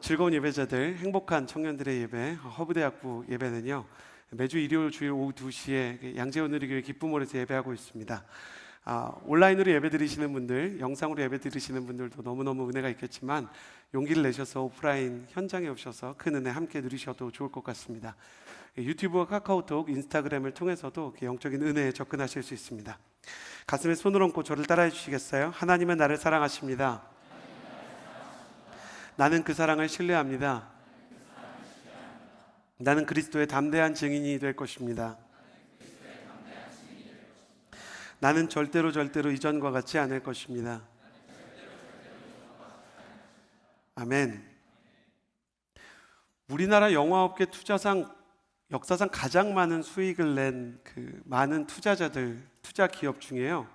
즐거운 예배자들, 행복한 청년들의 예배, 허브대학부 예배는요, 매주 일요일 주일 오후 2시에 양재원누리교회 기쁨홀에서 예배하고 있습니다. 온라인으로 예배 드리시는 분들, 영상으로 예배 드리시는 분들도 너무너무 은혜가 있겠지만 용기를 내셔서 오프라인 현장에 오셔서 큰 은혜 함께 누리셔도 좋을 것 같습니다. 유튜브와 카카오톡, 인스타그램을 통해서도 영적인 은혜에 접근하실 수 있습니다. 가슴에 손을 얹고 저를 따라해 주시겠어요? 하나님은 나를 사랑하십니다. 나는 그 사랑을 신뢰합니다. 나는 그리스도의 담대한 증인이 될 것입니다. 나는 절대로 이전과 같지 않을 것입니다. 아멘. 우리나라 영화업계 투자상 역사상 가장 많은 수익을 낸 그 많은 투자자들, 투자 기업 중에요,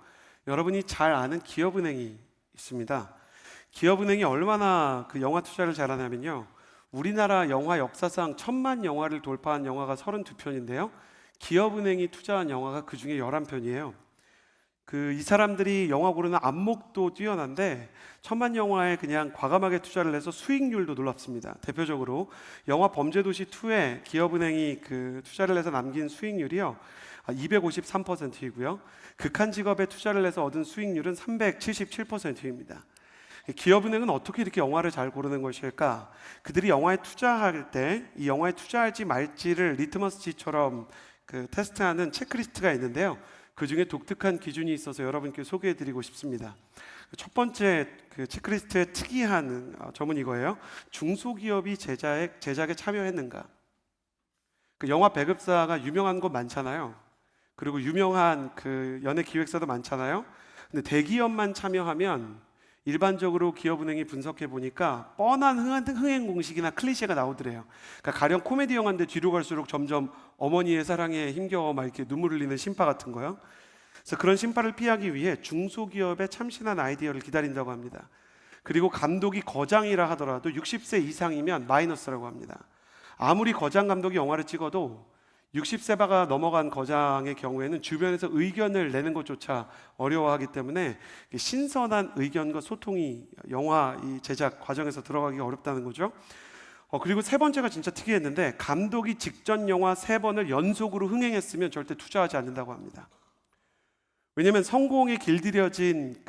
여러분이 잘 아는 기업은행이 있습니다. 기업은행이 얼마나 그 영화 투자를 잘하냐면요, 우리나라 영화 역사상 1000만 영화를 돌파한 영화가 32편인데요 기업은행이 투자한 영화가 그 중에 11편이에요. 이 사람들이 영화 고르는 안목도 뛰어난데 1000만 영화에 그냥 과감하게 투자를 해서 수익률도 놀랍습니다. 대표적으로 영화 범죄도시 2에 기업은행이 투자를 해서 남긴 수익률이요 253%이고요 극한 직업에 투자를 해서 얻은 수익률은 377%입니다. 기업은행은 어떻게 이렇게 영화를 잘 고르는 것일까? 그들이 영화에 투자할 때 이 영화에 투자할지 말지를 리트머스지처럼 테스트하는 체크리스트가 있는데요, 그 중에 독특한 기준이 있어서 여러분께 소개해드리고 싶습니다. 첫 번째 체크리스트의 특이한 점은 이거예요. 중소기업이 제작에 참여했는가? 영화 배급사가 유명한 곳 많잖아요. 그리고 유명한 연예 기획사도 많잖아요. 근데 대기업만 참여하면 일반적으로 기업은행이 분석해 보니까 뻔한 흥행 공식이나 클리셰가 나오더래요. 그러니까 가령 코미디 영화인데 뒤로 갈수록 점점 어머니의 사랑에 힘겨워 막 이렇게 눈물 흘리는 신파 같은 거요. 그래서 그런 신파를 피하기 위해 중소기업의 참신한 아이디어를 기다린다고 합니다. 그리고 감독이 거장이라 하더라도 60세 이상이면 마이너스라고 합니다. 아무리 거장 감독이 영화를 찍어도 60세가 넘어간 거장의 경우에는 주변에서 의견을 내는 것조차 어려워하기 때문에 신선한 의견과 소통이 영화 이 제작 과정에서 들어가기가 어렵다는 거죠. 그리고 세 번째가 진짜 특이했는데, 감독이 직전 영화 3번을 연속으로 흥행했으면 절대 투자하지 않는다고 합니다. 왜냐하면 성공에 길들여진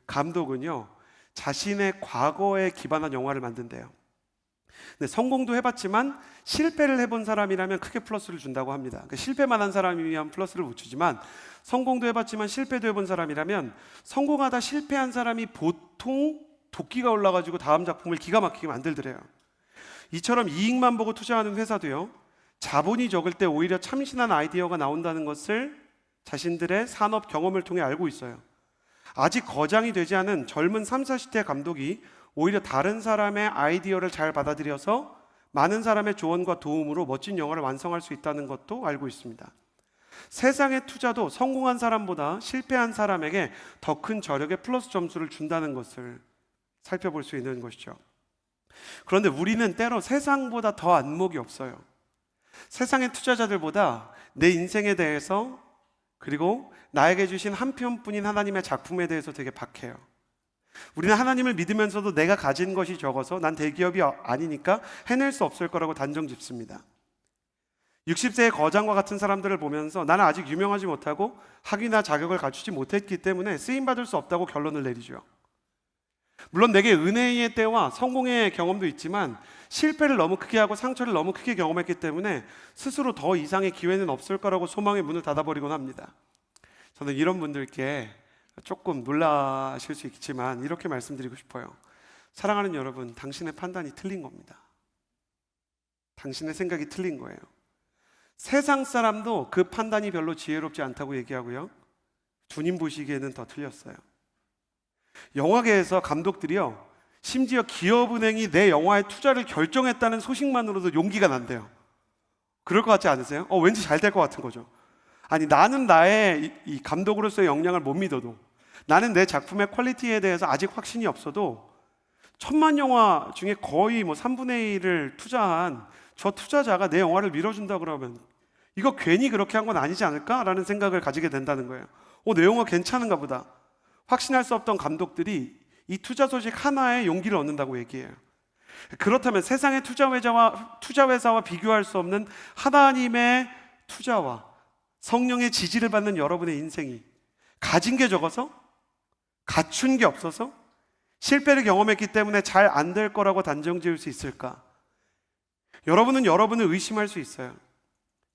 감독은요, 자신의 과거에 기반한 영화를 만든대요. 근데 성공도 해봤지만 실패를 해본 사람이라면 크게 플러스를 준다고 합니다. 그러니까 실패만 한 사람이면 플러스를 못 주지만 성공도 해봤지만 실패도 해본 사람이라면, 성공하다 실패한 사람이 보통 도끼가 올라가지고 다음 작품을 기가 막히게 만들더래요. 이처럼 이익만 보고 투자하는 회사도요, 자본이 적을 때 오히려 참신한 아이디어가 나온다는 것을 자신들의 산업 경험을 통해 알고 있어요. 아직 거장이 되지 않은 젊은 30, 40대 감독이 오히려 다른 사람의 아이디어를 잘 받아들여서 많은 사람의 조언과 도움으로 멋진 영화를 완성할 수 있다는 것도 알고 있습니다. 세상의 투자도 성공한 사람보다 실패한 사람에게 더 큰 저력의 플러스 점수를 준다는 것을 살펴볼 수 있는 것이죠. 그런데 우리는 때로 세상보다 더 안목이 없어요. 세상의 투자자들보다 내 인생에 대해서, 그리고 나에게 주신 한 편뿐인 하나님의 작품에 대해서 되게 박해요. 우리는 하나님을 믿으면서도 내가 가진 것이 적어서 난 대기업이 아니니까 해낼 수 없을 거라고 단정 짓습니다. 60세의 거장과 같은 사람들을 보면서 나는 아직 유명하지 못하고 학위나 자격을 갖추지 못했기 때문에 쓰임받을 수 없다고 결론을 내리죠. 물론 내게 은혜의 때와 성공의 경험도 있지만 실패를 너무 크게 하고 상처를 너무 크게 경험했기 때문에 스스로 더 이상의 기회는 없을 거라고 소망의 문을 닫아버리곤 합니다. 저는 이런 분들께 조금 놀라실 수 있지만 이렇게 말씀드리고 싶어요. 사랑하는 여러분, 당신의 판단이 틀린 겁니다. 당신의 생각이 틀린 거예요. 세상 사람도 그 판단이 별로 지혜롭지 않다고 얘기하고요, 주님 보시기에는 더 틀렸어요. 영화계에서 감독들이요, 심지어 기업은행이 내 영화에 투자를 결정했다는 소식만으로도 용기가 난대요. 그럴 것 같지 않으세요? 왠지 잘 될 것 같은 거죠. 아니, 나는 나의 이 감독으로서의 역량을 못 믿어도, 나는 내 작품의 퀄리티에 대해서 아직 확신이 없어도 1000만 영화 중에 거의 3분의 1을 투자한 저 투자자가 내 영화를 밀어준다 그러면 이거 괜히 그렇게 한 건 아니지 않을까라는 생각을 가지게 된다는 거예요. 내 영화 괜찮은가 보다. 확신할 수 없던 감독들이 이 투자 소식 하나에 용기를 얻는다고 얘기해요. 그렇다면 세상의 투자회사와 비교할 수 없는 하나님의 투자와 성령의 지지를 받는 여러분의 인생이 가진 게 적어서, 갖춘 게 없어서, 실패를 경험했기 때문에 잘 안 될 거라고 단정 지을 수 있을까? 여러분은 여러분을 의심할 수 있어요.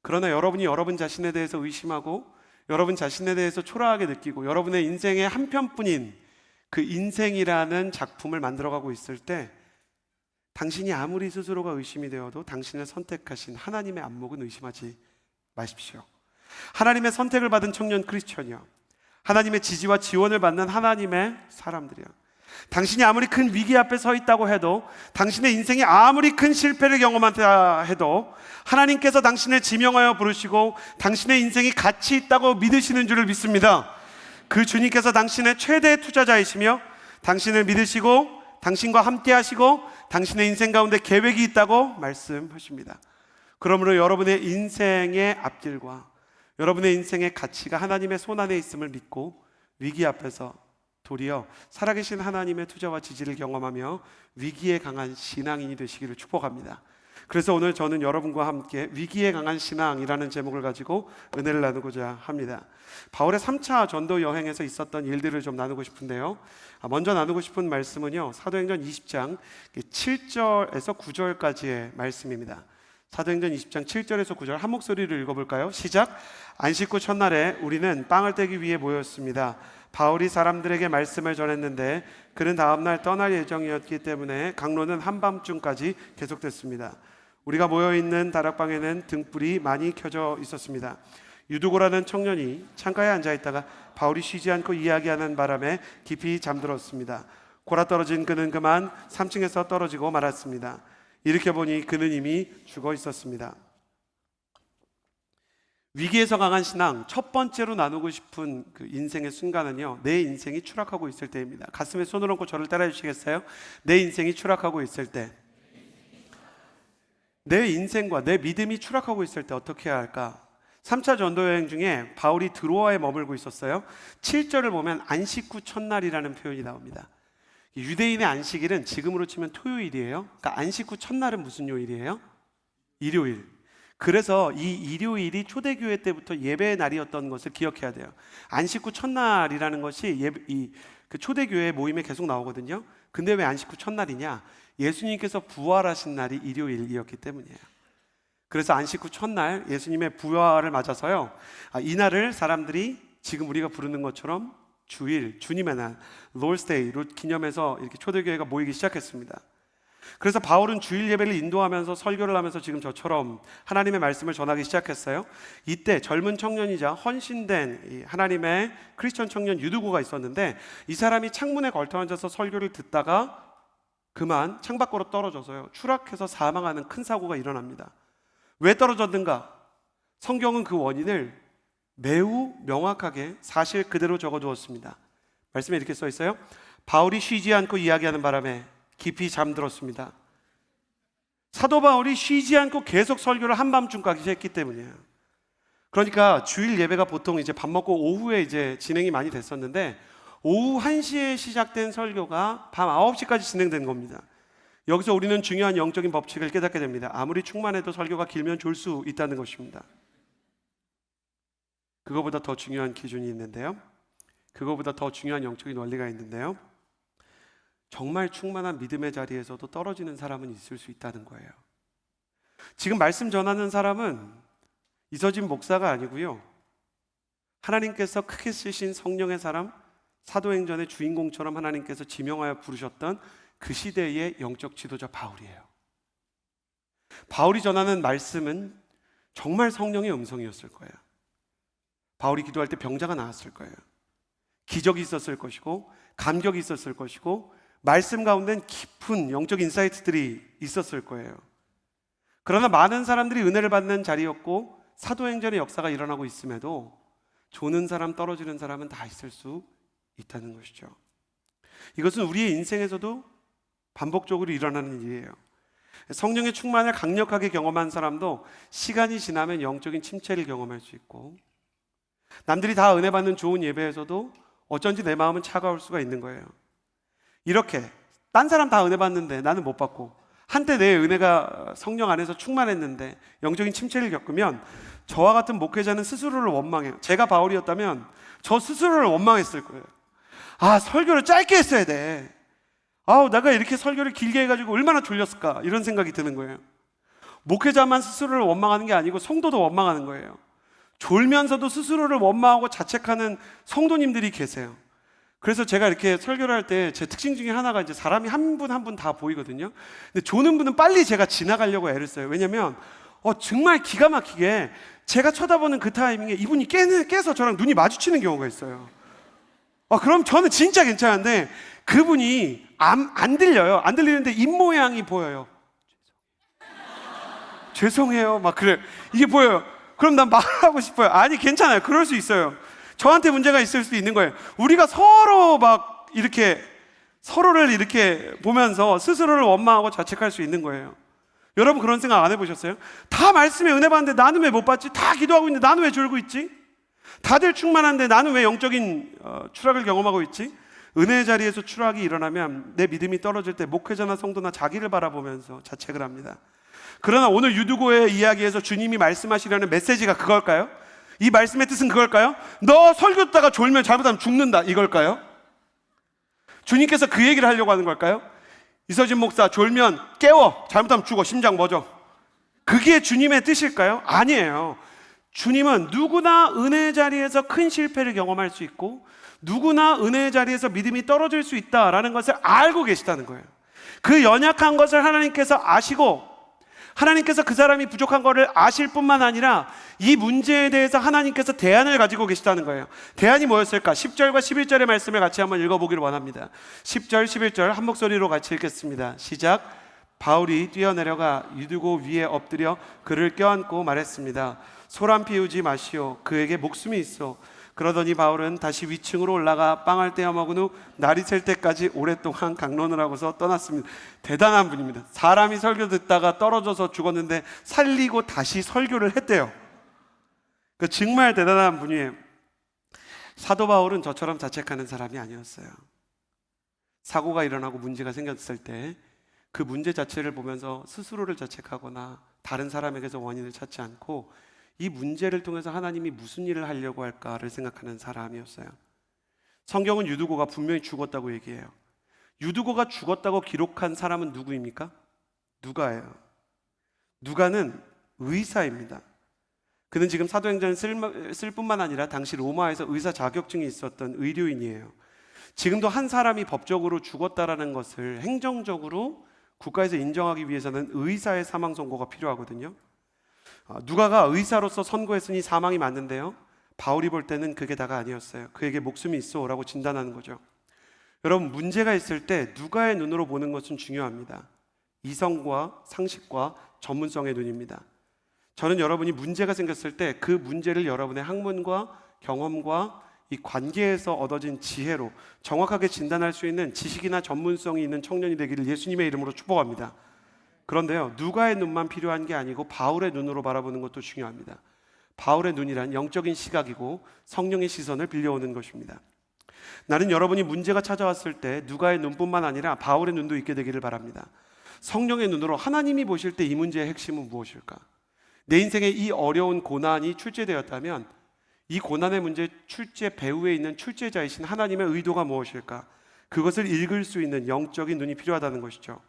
그러나 여러분이 여러분 자신에 대해서 의심하고 여러분 자신에 대해서 초라하게 느끼고 여러분의 인생의 한 편뿐인 그 인생이라는 작품을 만들어가고 있을 때, 당신이 아무리 스스로가 의심이 되어도 당신을 선택하신 하나님의 안목은 의심하지 마십시오. 하나님의 선택을 받은 청년 크리스천이요, 하나님의 지지와 지원을 받는 하나님의 사람들이요, 당신이 아무리 큰 위기 앞에 서 있다고 해도, 당신의 인생이 아무리 큰 실패를 경험한다 해도 하나님께서 당신을 지명하여 부르시고 당신의 인생이 가치 있다고 믿으시는 줄을 믿습니다. 그 주님께서 당신의 최대 투자자이시며 당신을 믿으시고 당신과 함께 하시고 당신의 인생 가운데 계획이 있다고 말씀하십니다. 그러므로 여러분의 인생의 앞길과 여러분의 인생의 가치가 하나님의 손 안에 있음을 믿고 위기 앞에서 도리어 살아계신 하나님의 투자와 지지를 경험하며 위기에 강한 신앙인이 되시기를 축복합니다. 그래서 오늘 저는 여러분과 함께 위기에 강한 신앙이라는 제목을 가지고 은혜를 나누고자 합니다. 바울의 3차 전도 여행에서 있었던 일들을 좀 나누고 싶은데요, 먼저 나누고 싶은 말씀은요, 사도행전 20장 7절에서 9절까지의 말씀입니다. 사도행전 20장 7절에서 9절 한 목소리를 읽어볼까요? 시작. 안식 후 첫날에 우리는 빵을 떼기 위해 모였습니다. 바울이 사람들에게 말씀을 전했는데 그는 다음날 떠날 예정이었기 때문에 강론은 한밤중까지 계속됐습니다. 우리가 모여있는 다락방에는 등불이 많이 켜져 있었습니다. 유두고라는 청년이 창가에 앉아있다가 바울이 쉬지 않고 이야기하는 바람에 깊이 잠들었습니다. 골아 떨어진 그는 그만 3층에서 떨어지고 말았습니다. 일으켜보니 그는 이미 죽어 있었습니다. 위기에서 강한 신앙, 첫 번째로 나누고 싶은 그 인생의 순간은요, 내 인생이 추락하고 있을 때입니다. 가슴에 손을 얹고 저를 따라해 주시겠어요? 내 인생이 추락하고 있을 때, 내 인생과 내 믿음이 추락하고 있을 때 어떻게 해야 할까? 3차 전도여행 중에 바울이 드로아에 머물고 있었어요. 7절을 보면 안식 후 첫날이라는 표현이 나옵니다. 유대인의 안식일은 지금으로 치면 토요일이에요. 그러니까 안식 후 첫날은 무슨 요일이에요? 일요일. 그래서 이 일요일이 초대교회 때부터 예배의 날이었던 것을 기억해야 돼요. 안식 후 첫날이라는 것이 그 초대교회 모임에 계속 나오거든요. 근데 왜 안식 후 첫날이냐? 예수님께서 부활하신 날이 일요일이었기 때문이에요. 그래서 안식 후 첫날 예수님의 부활을 맞아서요, 이 날을 사람들이 지금 우리가 부르는 것처럼 주일, 주님의 날, 롤스데이로 기념해서 이렇게 초대교회가 모이기 시작했습니다. 그래서 바울은 주일 예배를 인도하면서 설교를 하면서 지금 저처럼 하나님의 말씀을 전하기 시작했어요. 이때 젊은 청년이자 헌신된 하나님의 크리스천 청년 유두고가 있었는데, 이 사람이 창문에 걸터 앉아서 설교를 듣다가 그만 창밖으로 떨어져서요, 추락해서 사망하는 큰 사고가 일어납니다. 왜 떨어졌는가? 성경은 그 원인을 매우 명확하게 사실 그대로 적어두었습니다. 말씀에 이렇게 써 있어요. 바울이 쉬지 않고 이야기하는 바람에 깊이 잠들었습니다. 사도 바울이 쉬지 않고 계속 설교를 한밤중까지 했기 때문이에요. 그러니까 주일 예배가 보통 이제 밥 먹고 오후에 이제 진행이 많이 됐었는데, 오후 1시에 시작된 설교가 밤 9시까지 진행된 겁니다. 여기서 우리는 중요한 영적인 법칙을 깨닫게 됩니다. 아무리 충만해도 설교가 길면 졸 수 있다는 것입니다. 그거보다 더 중요한 기준이 있는데요, 그거보다 더 중요한 영적인 원리가 있는데요, 정말 충만한 믿음의 자리에서도 떨어지는 사람은 있을 수 있다는 거예요. 지금 말씀 전하는 사람은 이서진 목사가 아니고요, 하나님께서 크게 쓰신 성령의 사람, 사도행전의 주인공처럼 하나님께서 지명하여 부르셨던 그 시대의 영적 지도자 바울이에요. 바울이 전하는 말씀은 정말 성령의 음성이었을 거예요. 바울이 기도할 때 병자가 나았을 거예요. 기적이 있었을 것이고 감격이 있었을 것이고 말씀 가운데는 깊은 영적 인사이트들이 있었을 거예요. 그러나 많은 사람들이 은혜를 받는 자리였고 사도행전의 역사가 일어나고 있음에도 조는 사람, 떨어지는 사람은 다 있을 수 있다는 것이죠. 이것은 우리의 인생에서도 반복적으로 일어나는 일이에요. 성령의 충만을 강력하게 경험한 사람도 시간이 지나면 영적인 침체를 경험할 수 있고, 남들이 다 은혜 받는 좋은 예배에서도 어쩐지 내 마음은 차가울 수가 있는 거예요. 이렇게 딴 사람 다 은혜 받는데 나는 못 받고, 한때 내 은혜가 성령 안에서 충만했는데 영적인 침체를 겪으면 저와 같은 목회자는 스스로를 원망해요. 제가 바울이었다면 저 스스로를 원망했을 거예요. 아, 설교를 짧게 했어야 돼. 아우, 내가 이렇게 설교를 길게 해가지고 얼마나 졸렸을까, 이런 생각이 드는 거예요. 목회자만 스스로를 원망하는 게 아니고 성도도 원망하는 거예요. 졸면서도 스스로를 원망하고 자책하는 성도님들이 계세요. 그래서 제가 이렇게 설교를 할 때 제 특징 중에 하나가 이제 사람이 한 분 한 분 다 보이거든요. 근데 조는 분은 빨리 제가 지나가려고 애를 써요. 왜냐면 정말 기가 막히게 제가 쳐다보는 그 타이밍에 이분이 깨서 저랑 눈이 마주치는 경우가 있어요. 그럼 저는 진짜 괜찮은데 그분이 안 들려요. 안 들리는데 입모양이 보여요. 죄송해요. 막 그래. 이게 보여요. 그럼 난 말하고 싶어요. 아니, 괜찮아요. 그럴 수 있어요. 저한테 문제가 있을 수도 있는 거예요. 우리가 서로 막 이렇게 서로를 이렇게 보면서 스스로를 원망하고 자책할 수 있는 거예요. 여러분 그런 생각 안 해보셨어요? 다 말씀에 은혜 받는데 나는 왜 못 받지? 다 기도하고 있는데 나는 왜 졸고 있지? 다들 충만한데 나는 왜 영적인 추락을 경험하고 있지? 은혜의 자리에서 추락이 일어나면 내 믿음이 떨어질 때 목회자나 성도나 자기를 바라보면서 자책을 합니다. 그러나 오늘 유두고의 이야기에서 주님이 말씀하시려는 메시지가 그걸까요? 이 말씀의 뜻은 그걸까요? 너 설교 듣다가 졸면 잘못하면 죽는다, 이걸까요? 주님께서 그 얘기를 하려고 하는 걸까요? 이서진 목사, 졸면 깨워, 잘못하면 죽어, 심장 멎어. 그게 주님의 뜻일까요? 아니에요. 주님은 누구나 은혜의 자리에서 큰 실패를 경험할 수 있고 누구나 은혜의 자리에서 믿음이 떨어질 수 있다라는 것을 알고 계시다는 거예요. 그 연약한 것을 하나님께서 아시고 하나님께서 그 사람이 부족한 것을 아실 뿐만 아니라 이 문제에 대해서 하나님께서 대안을 가지고 계시다는 거예요. 대안이 뭐였을까? 10절과 11절의 말씀을 같이 한번 읽어보기를 원합니다. 10절, 11절 한 목소리로 같이 읽겠습니다. 시작. 바울이 뛰어내려가 유두고 위에 엎드려 그를 껴안고 말했습니다. 소란 피우지 마시오. 그에게 목숨이 있어. 그러더니 바울은 다시 위층으로 올라가 빵을 떼어 먹은 후 날이 샐 때까지 오랫동안 강론을 하고서 떠났습니다. 대단한 분입니다. 사람이 설교 듣다가 떨어져서 죽었는데 살리고 다시 설교를 했대요. 정말 대단한 분이에요. 사도 바울은 저처럼 자책하는 사람이 아니었어요. 사고가 일어나고 문제가 생겼을 때 그 문제 자체를 보면서 스스로를 자책하거나 다른 사람에게서 원인을 찾지 않고 이 문제를 통해서 하나님이 무슨 일을 하려고 할까를 생각하는 사람이었어요. 성경은 유두고가 분명히 죽었다고 얘기해요. 유두고가 죽었다고 기록한 사람은 누구입니까? 누가예요. 누가는 의사입니다. 그는 지금 사도행전을 쓸 뿐만 아니라 당시 로마에서 의사 자격증이 있었던 의료인이에요. 지금도 한 사람이 법적으로 죽었다라는 것을 행정적으로 국가에서 인정하기 위해서는 의사의 사망 선고가 필요하거든요. 누가가 의사로서 선고했으니 사망이 맞는데요, 바울이 볼 때는 그게 다가 아니었어요. 그에게 목숨이 있어 라고 진단하는 거죠. 여러분, 문제가 있을 때 누가의 눈으로 보는 것은 중요합니다. 이성과 상식과 전문성의 눈입니다. 저는 여러분이 문제가 생겼을 때 그 문제를 여러분의 학문과 경험과 이 관계에서 얻어진 지혜로 정확하게 진단할 수 있는 지식이나 전문성이 있는 청년이 되기를 예수님의 이름으로 축복합니다. 그런데요, 누가의 눈만 필요한 게 아니고 바울의 눈으로 바라보는 것도 중요합니다. 바울의 눈이란 영적인 시각이고 성령의 시선을 빌려오는 것입니다. 나는 여러분이 문제가 찾아왔을 때 누가의 눈뿐만 아니라 바울의 눈도 있게 되기를 바랍니다. 성령의 눈으로 하나님이 보실 때 이 문제의 핵심은 무엇일까? 내 인생에 이 어려운 고난이 출제되었다면 이 고난의 문제 출제 배후에 있는 출제자이신 하나님의 의도가 무엇일까? 그것을 읽을 수 있는 영적인 눈이 필요하다는 것이죠.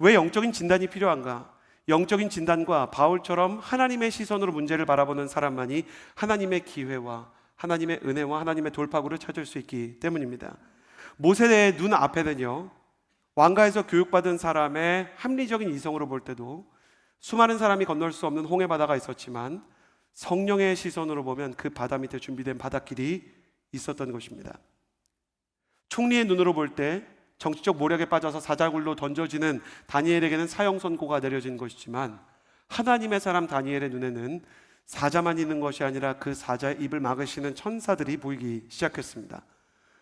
왜 영적인 진단이 필요한가? 영적인 진단과 바울처럼 하나님의 시선으로 문제를 바라보는 사람만이 하나님의 기회와 하나님의 은혜와 하나님의 돌파구를 찾을 수 있기 때문입니다. 모세의 눈 앞에는요, 왕가에서 교육받은 사람의 합리적인 이성으로 볼 때도 수많은 사람이 건널 수 없는 홍해 바다가 있었지만 성령의 시선으로 보면 그 바다 밑에 준비된 바닷길이 있었던 것입니다. 총리의 눈으로 볼 때 정치적 모략에 빠져서 사자굴로 던져지는 다니엘에게는 사형 선고가 내려진 것이지만 하나님의 사람 다니엘의 눈에는 사자만 있는 것이 아니라 그 사자의 입을 막으시는 천사들이 보이기 시작했습니다.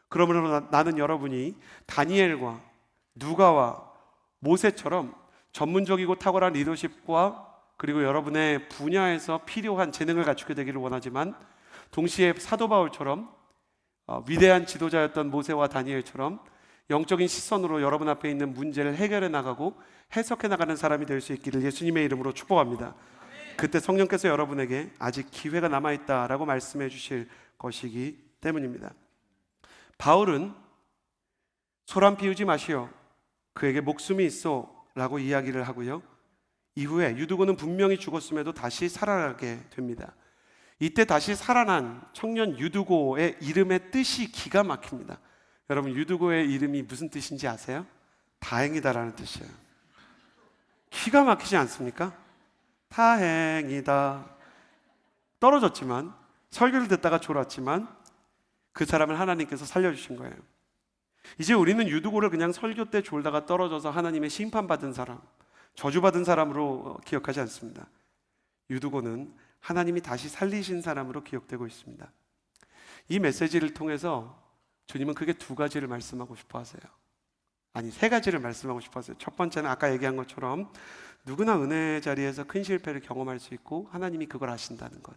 그러므로 나는 여러분이 다니엘과 누가와 모세처럼 전문적이고 탁월한 리더십과 그리고 여러분의 분야에서 필요한 재능을 갖추게 되기를 원하지만 동시에 사도 바울처럼 위대한 지도자였던 모세와 다니엘처럼 영적인 시선으로 여러분 앞에 있는 문제를 해결해 나가고 해석해 나가는 사람이 될 수 있기를 예수님의 이름으로 축복합니다. 그때 성령께서 여러분에게 아직 기회가 남아있다라고 말씀해 주실 것이기 때문입니다. 바울은 소란 피우지 마시오, 그에게 목숨이 있어 라고 이야기를 하고요, 이후에 유두고는 분명히 죽었음에도 다시 살아나게 됩니다. 이때 다시 살아난 청년 유두고의 이름의 뜻이 기가 막힙니다. 여러분, 유두고의 이름이 무슨 뜻인지 아세요? 다행이다라는 뜻이에요. 기가 막히지 않습니까? 다행이다. 떨어졌지만, 설교를 듣다가 졸았지만 그 사람을 하나님께서 살려주신 거예요. 이제 우리는 유두고를 그냥 설교 때 졸다가 떨어져서 하나님의 심판받은 사람, 저주받은 사람으로 기억하지 않습니다. 유두고는 하나님이 다시 살리신 사람으로 기억되고 있습니다. 이 메시지를 통해서 주님은 크게 두 가지를 말씀하고 싶어 하세요. 아니, 세 가지를 말씀하고 싶어 하세요. 첫 번째는 아까 얘기한 것처럼 누구나 은혜의 자리에서 큰 실패를 경험할 수 있고 하나님이 그걸 아신다는 것.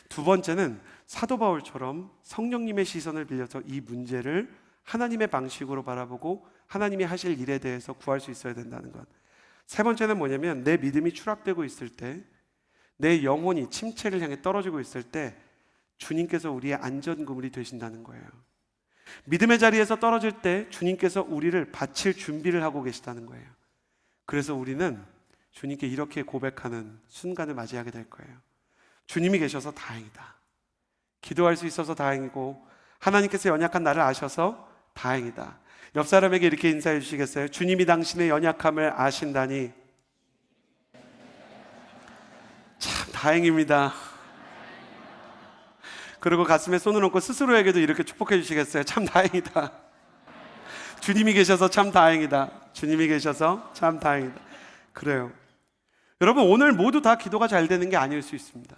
두 번째는 사도 바울처럼 성령님의 시선을 빌려서 이 문제를 하나님의 방식으로 바라보고 하나님이 하실 일에 대해서 구할 수 있어야 된다는 것. 세 번째는 뭐냐면 내 믿음이 추락되고 있을 때, 내 영혼이 침체를 향해 떨어지고 있을 때 주님께서 우리의 안전그물이 되신다는 거예요. 믿음의 자리에서 떨어질 때 주님께서 우리를 바칠 준비를 하고 계시다는 거예요. 그래서 우리는 주님께 이렇게 고백하는 순간을 맞이하게 될 거예요. 주님이 계셔서 다행이다. 기도할 수 있어서 다행이고 하나님께서 연약한 나를 아셔서 다행이다. 옆 사람에게 이렇게 인사해 주시겠어요? 주님이 당신의 연약함을 아신다니 참 다행입니다. 그리고 가슴에 손을 얹고 스스로에게도 이렇게 축복해 주시겠어요? 참 다행이다. 주님이 계셔서 참 다행이다. 주님이 계셔서 참 다행이다. 그래요. 여러분, 오늘 모두 다 기도가 잘 되는 게 아닐 수 있습니다.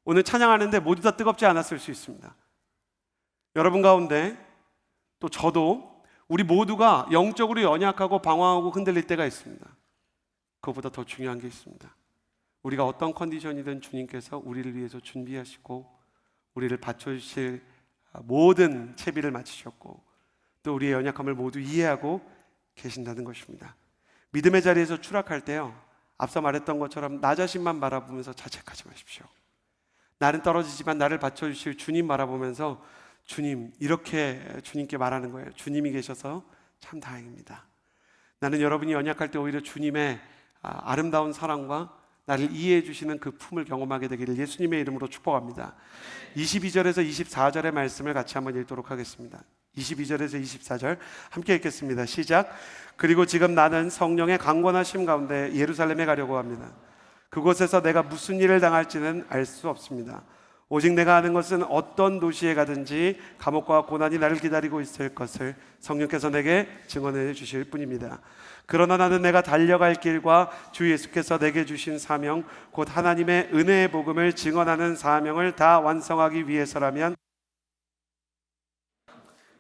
오늘 찬양하는데 모두 다 뜨겁지 않았을 수 있습니다. 여러분 가운데 또 저도 우리 모두가 영적으로 연약하고 방황하고 흔들릴 때가 있습니다. 그것보다 더 중요한 게 있습니다. 우리가 어떤 컨디션이든 주님께서 우리를 위해서 준비하시고 우리를 받쳐주실 모든 채비를 마치셨고 또 우리의 연약함을 모두 이해하고 계신다는 것입니다. 믿음의 자리에서 추락할 때요, 앞서 말했던 것처럼 나 자신만 바라보면서 자책하지 마십시오. 나는 떨어지지만 나를 받쳐주실 주님 바라보면서 주님, 이렇게 주님께 말하는 거예요. 주님이 계셔서 참 다행입니다. 나는 여러분이 연약할 때 오히려 주님의 아름다운 사랑과 나를 이해해 주시는 그 품을 경험하게 되기를 예수님의 이름으로 축복합니다. 22절에서 24절의 말씀을 같이 한번 읽도록 하겠습니다. 22절에서 24절 함께 읽겠습니다. 시작. 그리고 지금 나는 성령의 강권하심 가운데 예루살렘에 가려고 합니다. 그곳에서 내가 무슨 일을 당할지는 알 수 없습니다. 오직 내가 아는 것은 어떤 도시에 가든지 감옥과 고난이 나를 기다리고 있을 것을 성령께서 내게 증언해 주실 뿐입니다. 그러나 나는 내가 달려갈 길과 주 예수께서 내게 주신 사명, 곧 하나님의 은혜의 복음을 증언하는 사명을 다 완성하기 위해서라면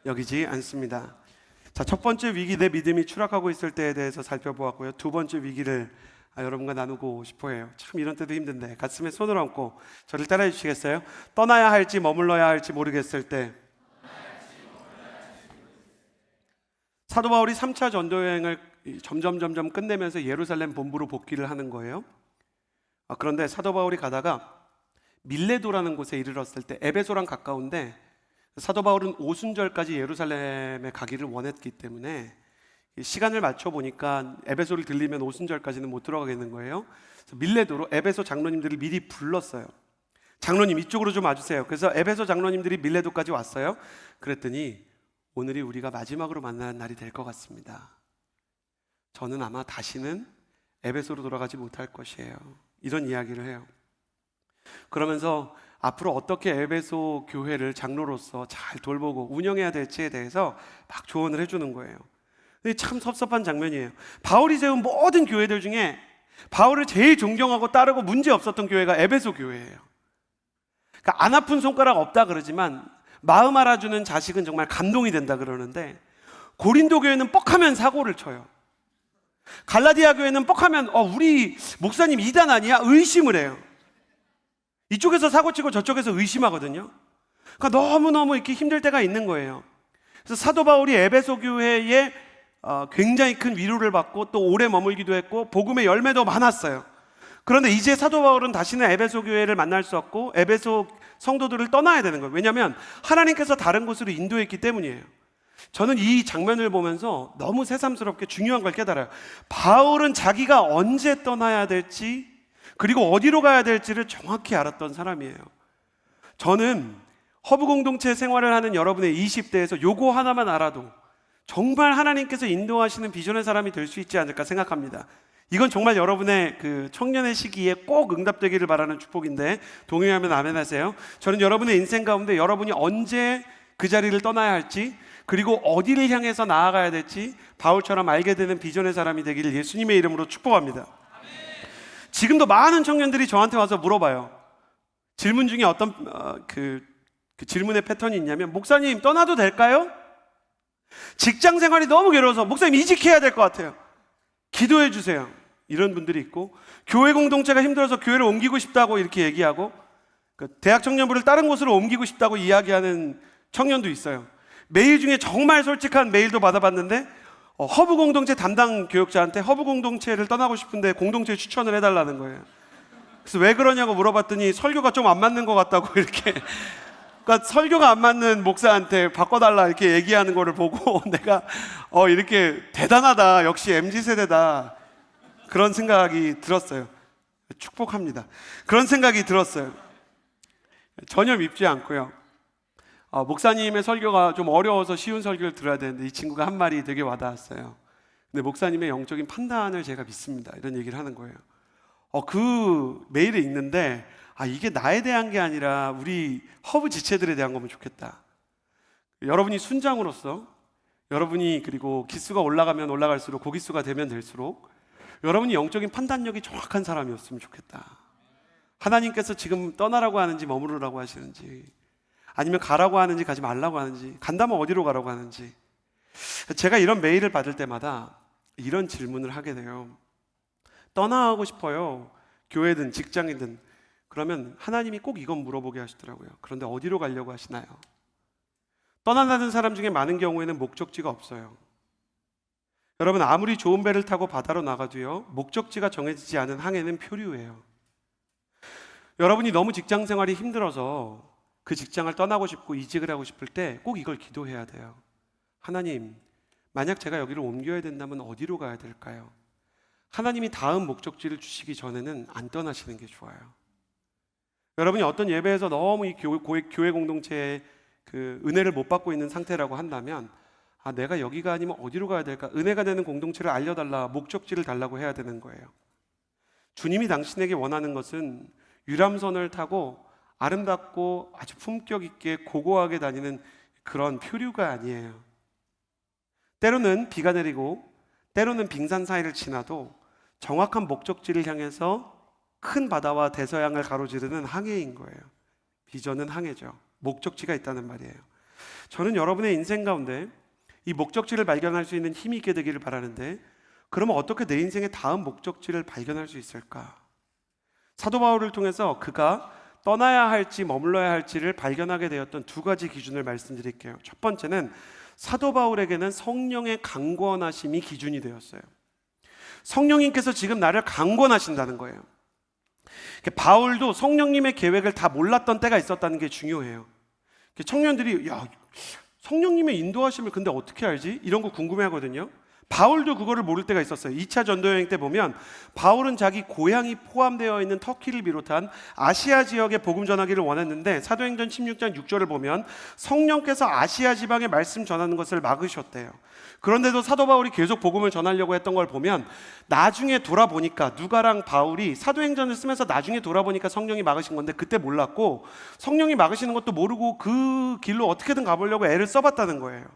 여기지 않습니다. 자, 첫 번째 위기, 내 믿음이 추락하고 있을 때에 대해서 살펴보았고요. 두 번째 위기를 여러분과 나누고 싶어 해요. 참 이런 때도 힘든데 가슴에 손을 얹고 저를 따라해 주시겠어요? 떠나야 할지 머물러야 할지 모르겠을 때, 사도 바울이 3차 전도 여행을 점점 끝내면서 예루살렘 본부로 복귀를 하는 거예요. 그런데 사도 바울이 가다가 밀레도라는 곳에 이르렀을 때, 에베소랑 가까운데 사도 바울은 오순절까지 예루살렘에 가기를 원했기 때문에 시간을 맞춰 보니까 에베소를 들리면 오순절까지는 못 들어가겠는 거예요. 그래서 밀레도로 에베소 장로님들을 미리 불렀어요. 장로님, 이쪽으로 좀 와주세요. 그래서 에베소 장로님들이 밀레도까지 왔어요. 그랬더니 오늘이 우리가 마지막으로 만나는 날이 될 것 같습니다. 저는 아마 다시는 에베소로 돌아가지 못할 것이에요. 이런 이야기를 해요. 그러면서 앞으로 어떻게 에베소 교회를 장로로서 잘 돌보고 운영해야 될지에 대해서 막 조언을 해주는 거예요. 참 섭섭한 장면이에요. 바울이 세운 모든 교회들 중에 바울을 제일 존경하고 따르고 문제 없었던 교회가 에베소 교회예요. 그러니까 안 아픈 손가락 없다 그러지만 마음 알아주는 자식은 정말 감동이 된다 그러는데, 고린도 교회는 뻑하면 사고를 쳐요. 갈라디아 교회는 뻑하면 우리 목사님 이단 아니야? 의심을 해요. 이쪽에서 사고치고 저쪽에서 의심하거든요. 그러니까 너무너무 이렇게 힘들 때가 있는 거예요. 그래서 사도 바울이 에베소 교회에 굉장히 큰 위로를 받고 또 오래 머물기도 했고 복음의 열매도 많았어요. 그런데 이제 사도 바울은 다시는 에베소 교회를 만날 수 없고 에베소 성도들을 떠나야 되는 거예요. 왜냐하면 하나님께서 다른 곳으로 인도했기 때문이에요. 저는 이 장면을 보면서 너무 새삼스럽게 중요한 걸 깨달아요. 바울은 자기가 언제 떠나야 될지 그리고 어디로 가야 될지를 정확히 알았던 사람이에요. 저는 허브 공동체 생활을 하는 여러분의 20대에서 요거 하나만 알아도 정말 하나님께서 인도하시는 비전의 사람이 될 수 있지 않을까 생각합니다. 이건 정말 여러분의 그 청년의 시기에 꼭 응답되기를 바라는 축복인데 동의하면 아멘 하세요. 저는 여러분의 인생 가운데 여러분이 언제 그 자리를 떠나야 할지 그리고 어디를 향해서 나아가야 될지 바울처럼 알게 되는 비전의 사람이 되기를 예수님의 이름으로 축복합니다. 지금도 많은 청년들이 저한테 와서 물어봐요. 질문 중에 어떤 그 질문의 패턴이 있냐면 목사님 떠나도 될까요? 직장 생활이 너무 괴로워서 목사님 이직해야 될 것 같아요. 기도해 주세요. 이런 분들이 있고 교회 공동체가 힘들어서 교회를 옮기고 싶다고 이렇게 얘기하고 대학 청년부를 다른 곳으로 옮기고 싶다고 이야기하는 청년도 있어요. 메일 중에 정말 솔직한 메일도 받아봤는데 허브 공동체 담당 교역자한테 허브 공동체를 떠나고 싶은데 공동체 추천을 해달라는 거예요. 그래서 왜 그러냐고 물어봤더니 설교가 좀 안 맞는 것 같다고 이렇게 그러니까 설교가 안 맞는 목사한테 바꿔달라 이렇게 얘기하는 거를 보고 내가 이렇게 대단하다 역시 MZ세대다 그런 생각이 들었어요. 축복합니다. 그런 생각이 들었어요. 전혀 밉지 않고요. 목사님의 설교가 좀 어려워서 쉬운 설교를 들어야 되는데 이 친구가 한 말이 되게 와닿았어요. 근데 목사님의 영적인 판단을 제가 믿습니다. 이런 얘기를 하는 거예요. 그 메일을 읽는데 이게 나에 대한 게 아니라 우리 허브 지체들에 대한 거면 좋겠다. 여러분이 순장으로서 여러분이 그리고 기수가 올라가면 올라갈수록 고기수가 되면 될수록 여러분이 영적인 판단력이 정확한 사람이었으면 좋겠다. 하나님께서 지금 떠나라고 하는지 머무르라고 하시는지 아니면 가라고 하는지 가지 말라고 하는지 간다면 어디로 가라고 하는지 제가 이런 메일을 받을 때마다 이런 질문을 하게 돼요. 떠나고 싶어요. 교회든 직장이든. 그러면 하나님이 꼭 이건 물어보게 하시더라고요. 그런데 어디로 가려고 하시나요? 떠난다는 사람 중에 많은 경우에는 목적지가 없어요. 여러분 아무리 좋은 배를 타고 바다로 나가도요 목적지가 정해지지 않은 항해는 표류예요. 여러분이 너무 직장 생활이 힘들어서 그 직장을 떠나고 싶고 이직을 하고 싶을 때 꼭 이걸 기도해야 돼요. 하나님, 만약 제가 여기를 옮겨야 된다면 어디로 가야 될까요? 하나님이 다음 목적지를 주시기 전에는 안 떠나시는 게 좋아요. 여러분이 어떤 예배에서 너무 이 교회 공동체의 그 은혜를 못 받고 있는 상태라고 한다면 내가 여기가 아니면 어디로 가야 될까? 은혜가 되는 공동체를 알려달라, 목적지를 달라고 해야 되는 거예요. 주님이 당신에게 원하는 것은 유람선을 타고 아름답고 아주 품격 있게 고고하게 다니는 그런 표류가 아니에요. 때로는 비가 내리고 때로는 빙산 사이를 지나도 정확한 목적지를 향해서 큰 바다와 대서양을 가로지르는 항해인 거예요. 비전은 항해죠. 목적지가 있다는 말이에요. 저는 여러분의 인생 가운데 이 목적지를 발견할 수 있는 힘이 있게 되기를 바라는데 그러면 어떻게 내 인생의 다음 목적지를 발견할 수 있을까? 사도 바울을 통해서 그가 떠나야 할지 머물러야 할지를 발견하게 되었던 두 가지 기준을 말씀드릴게요. 첫 번째는 사도 바울에게는 성령의 강권하심이 기준이 되었어요. 성령님께서 지금 나를 강권하신다는 거예요. 바울도 성령님의 계획을 다 몰랐던 때가 있었다는 게 중요해요. 청년들이 성령님의 인도하심을 근데 어떻게 알지? 이런 거 궁금해하거든요. 바울도 그거를 모를 때가 있었어요. 2차 전도여행 때 보면 바울은 자기 고향이 포함되어 있는 터키를 비롯한 아시아 지역에 복음 전하기를 원했는데 사도행전 16장 6절을 보면 성령께서 아시아 지방에 말씀 전하는 것을 막으셨대요. 그런데도 사도 바울이 계속 복음을 전하려고 했던 걸 보면 나중에 돌아보니까 누가랑 바울이 사도행전을 쓰면서 나중에 돌아보니까 성령이 막으신 건데 그때 몰랐고 성령이 막으시는 것도 모르고 그 길로 어떻게든 가보려고 애를 써봤다는 거예요.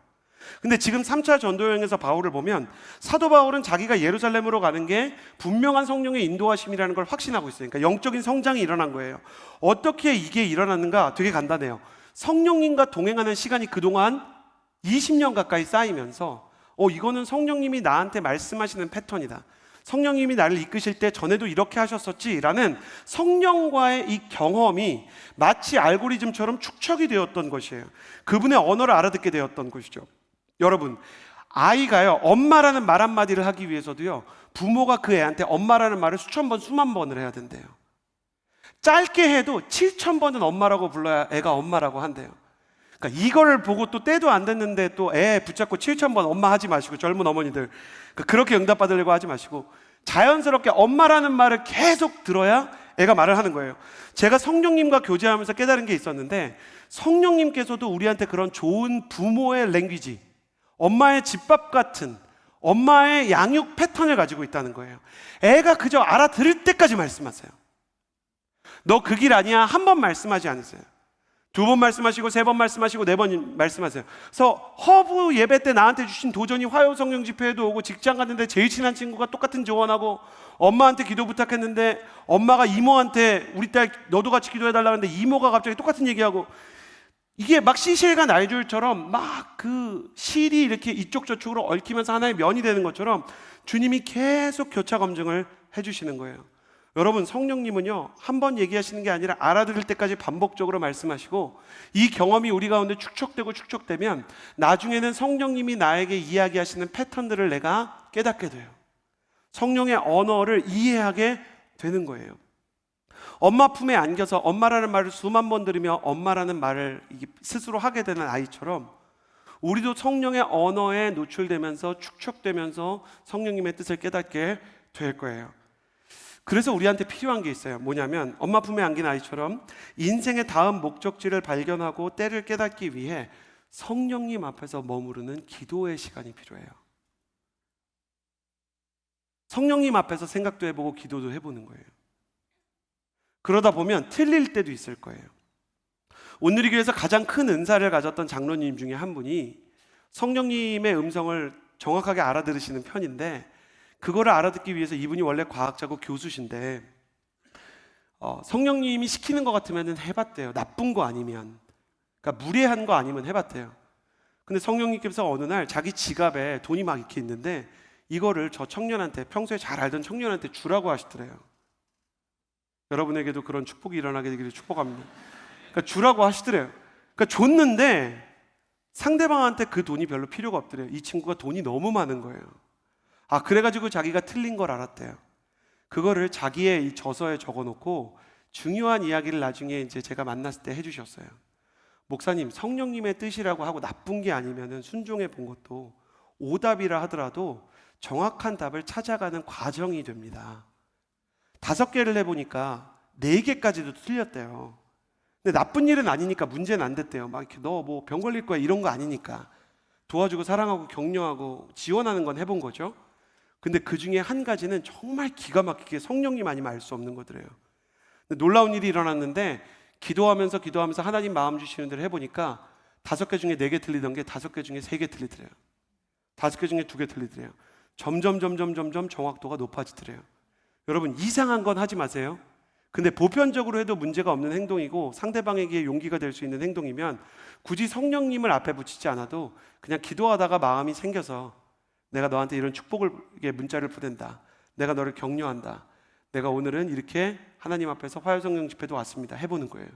근데 지금 3차 전도여행에서 바울을 보면 사도 바울은 자기가 예루살렘으로 가는 게 분명한 성령의 인도하심이라는 걸 확신하고 있어요. 그러니까 영적인 성장이 일어난 거예요. 어떻게 이게 일어났는가? 되게 간단해요. 성령님과 동행하는 시간이 그동안 20년 가까이 쌓이면서 이거는 성령님이 나한테 말씀하시는 패턴이다. 성령님이 나를 이끄실 때 전에도 이렇게 하셨었지라는 성령과의 이 경험이 마치 알고리즘처럼 축적이 되었던 것이에요. 그분의 언어를 알아듣게 되었던 것이죠. 여러분, 아이가요, 엄마라는 말 한마디를 하기 위해서도요, 부모가 그 애한테 엄마라는 말을 수천 번, 수만 번을 해야 된대요. 짧게 해도 7,000번은 엄마라고 불러야 애가 엄마라고 한대요. 그러니까 이거를 보고 또 때도 안 됐는데 또 애 붙잡고 7,000번 엄마 하지 마시고, 젊은 어머니들 그렇게 응답받으려고 하지 마시고 자연스럽게 엄마라는 말을 계속 들어야 애가 말을 하는 거예요. 제가 성령님과 교제하면서 깨달은 게 있었는데, 성령님께서도 우리한테 그런 좋은 부모의 랭귀지, 엄마의 집밥 같은 엄마의 양육 패턴을 가지고 있다는 거예요. 애가 그저 알아들을 때까지 말씀하세요. 너 그 길 아니야 한 번 말씀하지 않으세요. 2번 말씀하시고 3번 말씀하시고 4번 말씀하세요. 그래서 허브 예배 때 나한테 주신 도전이 화요 성령 집회에도 오고, 직장 갔는데 제일 친한 친구가 똑같은 조언하고, 엄마한테 기도 부탁했는데 엄마가 이모한테 우리 딸 너도 같이 기도해달라고 했는데 이모가 갑자기 똑같은 얘기하고, 이게 막 시실과 날줄처럼 막 그 실이 이렇게 이쪽 저쪽으로 얽히면서 하나의 면이 되는 것처럼 주님이 계속 교차 검증을 해주시는 거예요. 여러분, 성령님은요, 한 번 얘기하시는 게 아니라 알아들을 때까지 반복적으로 말씀하시고, 이 경험이 우리 가운데 축적되면 나중에는 성령님이 나에게 이야기하시는 패턴들을 내가 깨닫게 돼요. 성령의 언어를 이해하게 되는 거예요. 엄마 품에 안겨서 엄마라는 말을 수만 번 들으며 엄마라는 말을 스스로 하게 되는 아이처럼, 우리도 성령의 언어에 노출되면서 축적되면서 성령님의 뜻을 깨닫게 될 거예요. 그래서 우리한테 필요한 게 있어요. 뭐냐면, 엄마 품에 안긴 아이처럼 인생의 다음 목적지를 발견하고 때를 깨닫기 위해 성령님 앞에서 머무르는 기도의 시간이 필요해요. 성령님 앞에서 생각도 해보고 기도도 해보는 거예요. 그러다 보면 틀릴 때도 있을 거예요. 오늘 이 교회에서 가장 큰 은사를 가졌던 장로님 중에 한 분이 성령님의 음성을 정확하게 알아들으시는 편인데, 그거를 알아듣기 위해서 이분이 원래 과학자고 교수신데, 성령님이 시키는 것 같으면 해봤대요. 나쁜 거 아니면, 그러니까 무례한 거 아니면 해봤대요. 근데 성령님께서 어느 날 자기 지갑에 돈이 막 이렇게 있는데 이거를 저 청년한테, 평소에 잘 알던 청년한테 주라고 하시더래요. 여러분에게도 그런 축복이 일어나게 되기를 축복합니다. 그러니까 주라고 하시더래요. 그러니까 줬는데 상대방한테 그 돈이 별로 필요가 없더래요. 이 친구가 돈이 너무 많은 거예요. 그래가지고 자기가 틀린 걸 알았대요. 그거를 자기의 이 저서에 적어놓고 중요한 이야기를 나중에 이제 제가 만났을 때 해주셨어요. 목사님, 성령님의 뜻이라고 하고 나쁜 게 아니면은 순종해 본 것도 오답이라 하더라도 정확한 답을 찾아가는 과정이 됩니다. 5개를 해보니까 4개까지도 틀렸대요. 근데 나쁜 일은 아니니까 문제는 안 됐대요. 막 이렇게 너 뭐 병 걸릴 거야 이런 거 아니니까 도와주고 사랑하고 격려하고 지원하는 건 해본 거죠. 근데 그 중에 한 가지는 정말 기가 막히게 성령님 아니면 알 수 없는 거더래요. 근데 놀라운 일이 일어났는데, 기도하면서 하나님 마음 주시는 대로 해보니까 5개 중에 4개 틀리던 게 5개 중에 3개 틀리더래요. 5개 중에 2개 틀리더래요. 점점 정확도가 높아지더래요. 여러분, 이상한 건 하지 마세요. 근데 보편적으로 해도 문제가 없는 행동이고 상대방에게 용기가 될 수 있는 행동이면 굳이 성령님을 앞에 붙이지 않아도 그냥 기도하다가 마음이 생겨서, 내가 너한테 이런 축복을 문자를 보낸다, 내가 너를 격려한다, 내가 오늘은 이렇게 하나님 앞에서 화요성령 집회도 왔습니다, 해보는 거예요.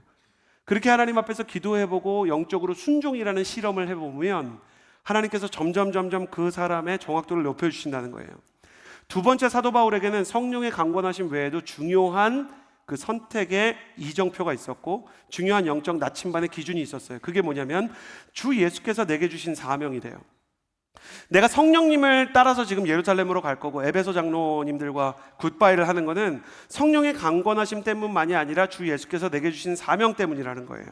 그렇게 하나님 앞에서 기도해보고 영적으로 순종이라는 실험을 해보면 하나님께서 점점 그 사람의 정확도를 높여주신다는 거예요. 2번째, 사도 바울에게는 성령의 강권하심 외에도 중요한 그 선택의 이정표가 있었고 중요한 영적 나침반의 기준이 있었어요. 그게 뭐냐면 주 예수께서 내게 주신 사명이래요. 내가 성령님을 따라서 지금 예루살렘으로 갈 거고 에베소 장로님들과 굿바이를 하는 거는 성령의 강권하심 때문만이 아니라 주 예수께서 내게 주신 사명 때문이라는 거예요.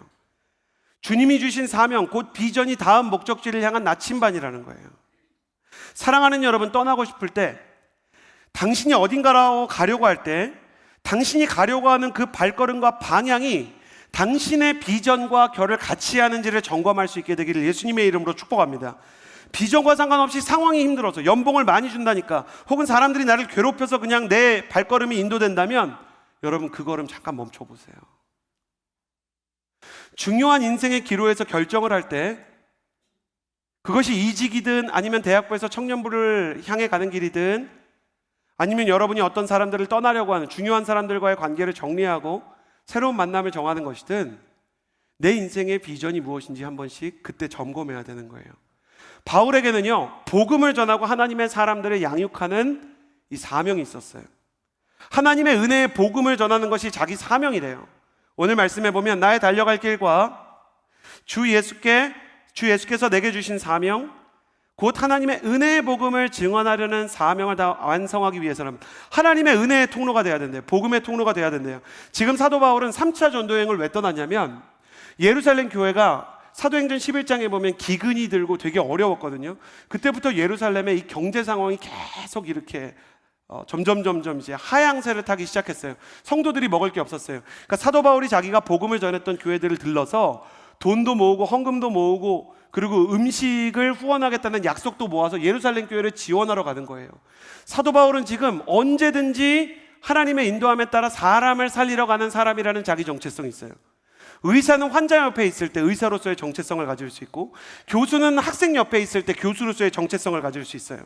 주님이 주신 사명, 곧 비전이 다음 목적지를 향한 나침반이라는 거예요. 사랑하는 여러분, 떠나고 싶을 때, 당신이 어딘가로 가려고 할 때, 당신이 가려고 하는 그 발걸음과 방향이 당신의 비전과 결을 같이 하는지를 점검할 수 있게 되기를 예수님의 이름으로 축복합니다. 비전과 상관없이 상황이 힘들어서, 연봉을 많이 준다니까, 혹은 사람들이 나를 괴롭혀서 그냥 내 발걸음이 인도된다면 여러분, 그 걸음 잠깐 멈춰보세요. 중요한 인생의 기로에서 결정을 할 때, 그것이 이직이든 아니면 대학부에서 청년부를 향해 가는 길이든 아니면 여러분이 어떤 사람들을 떠나려고 하는, 중요한 사람들과의 관계를 정리하고 새로운 만남을 정하는 것이든, 내 인생의 비전이 무엇인지 한 번씩 그때 점검해야 되는 거예요. 바울에게는요, 복음을 전하고 하나님의 사람들을 양육하는 이 사명이 있었어요. 하나님의 은혜의 복음을 전하는 것이 자기 사명이래요. 오늘 말씀해 보면 나의 달려갈 길과 주 예수께서 내게 주신 사명, 곧 하나님의 은혜의 복음을 증언하려는 사명을 다 완성하기 위해서는 하나님의 은혜의 통로가 돼야 된대요. 복음의 통로가 돼야 된대요. 지금 사도 바울은 3차 전도여행을 왜 떠났냐면, 예루살렘 교회가 사도행전 11장에 보면 기근이 들고 되게 어려웠거든요. 그때부터 예루살렘의 이 경제 상황이 계속 이렇게 점점 이제 하향세를 타기 시작했어요. 성도들이 먹을 게 없었어요. 그러니까 사도 바울이 자기가 복음을 전했던 교회들을 들러서 돈도 모으고 헌금도 모으고, 그리고 음식을 후원하겠다는 약속도 모아서 예루살렘 교회를 지원하러 가는 거예요. 사도 바울은 지금 언제든지 하나님의 인도함에 따라 사람을 살리러 가는 사람이라는 자기 정체성이 있어요. 의사는 환자 옆에 있을 때 의사로서의 정체성을 가질 수 있고, 교수는 학생 옆에 있을 때 교수로서의 정체성을 가질 수 있어요.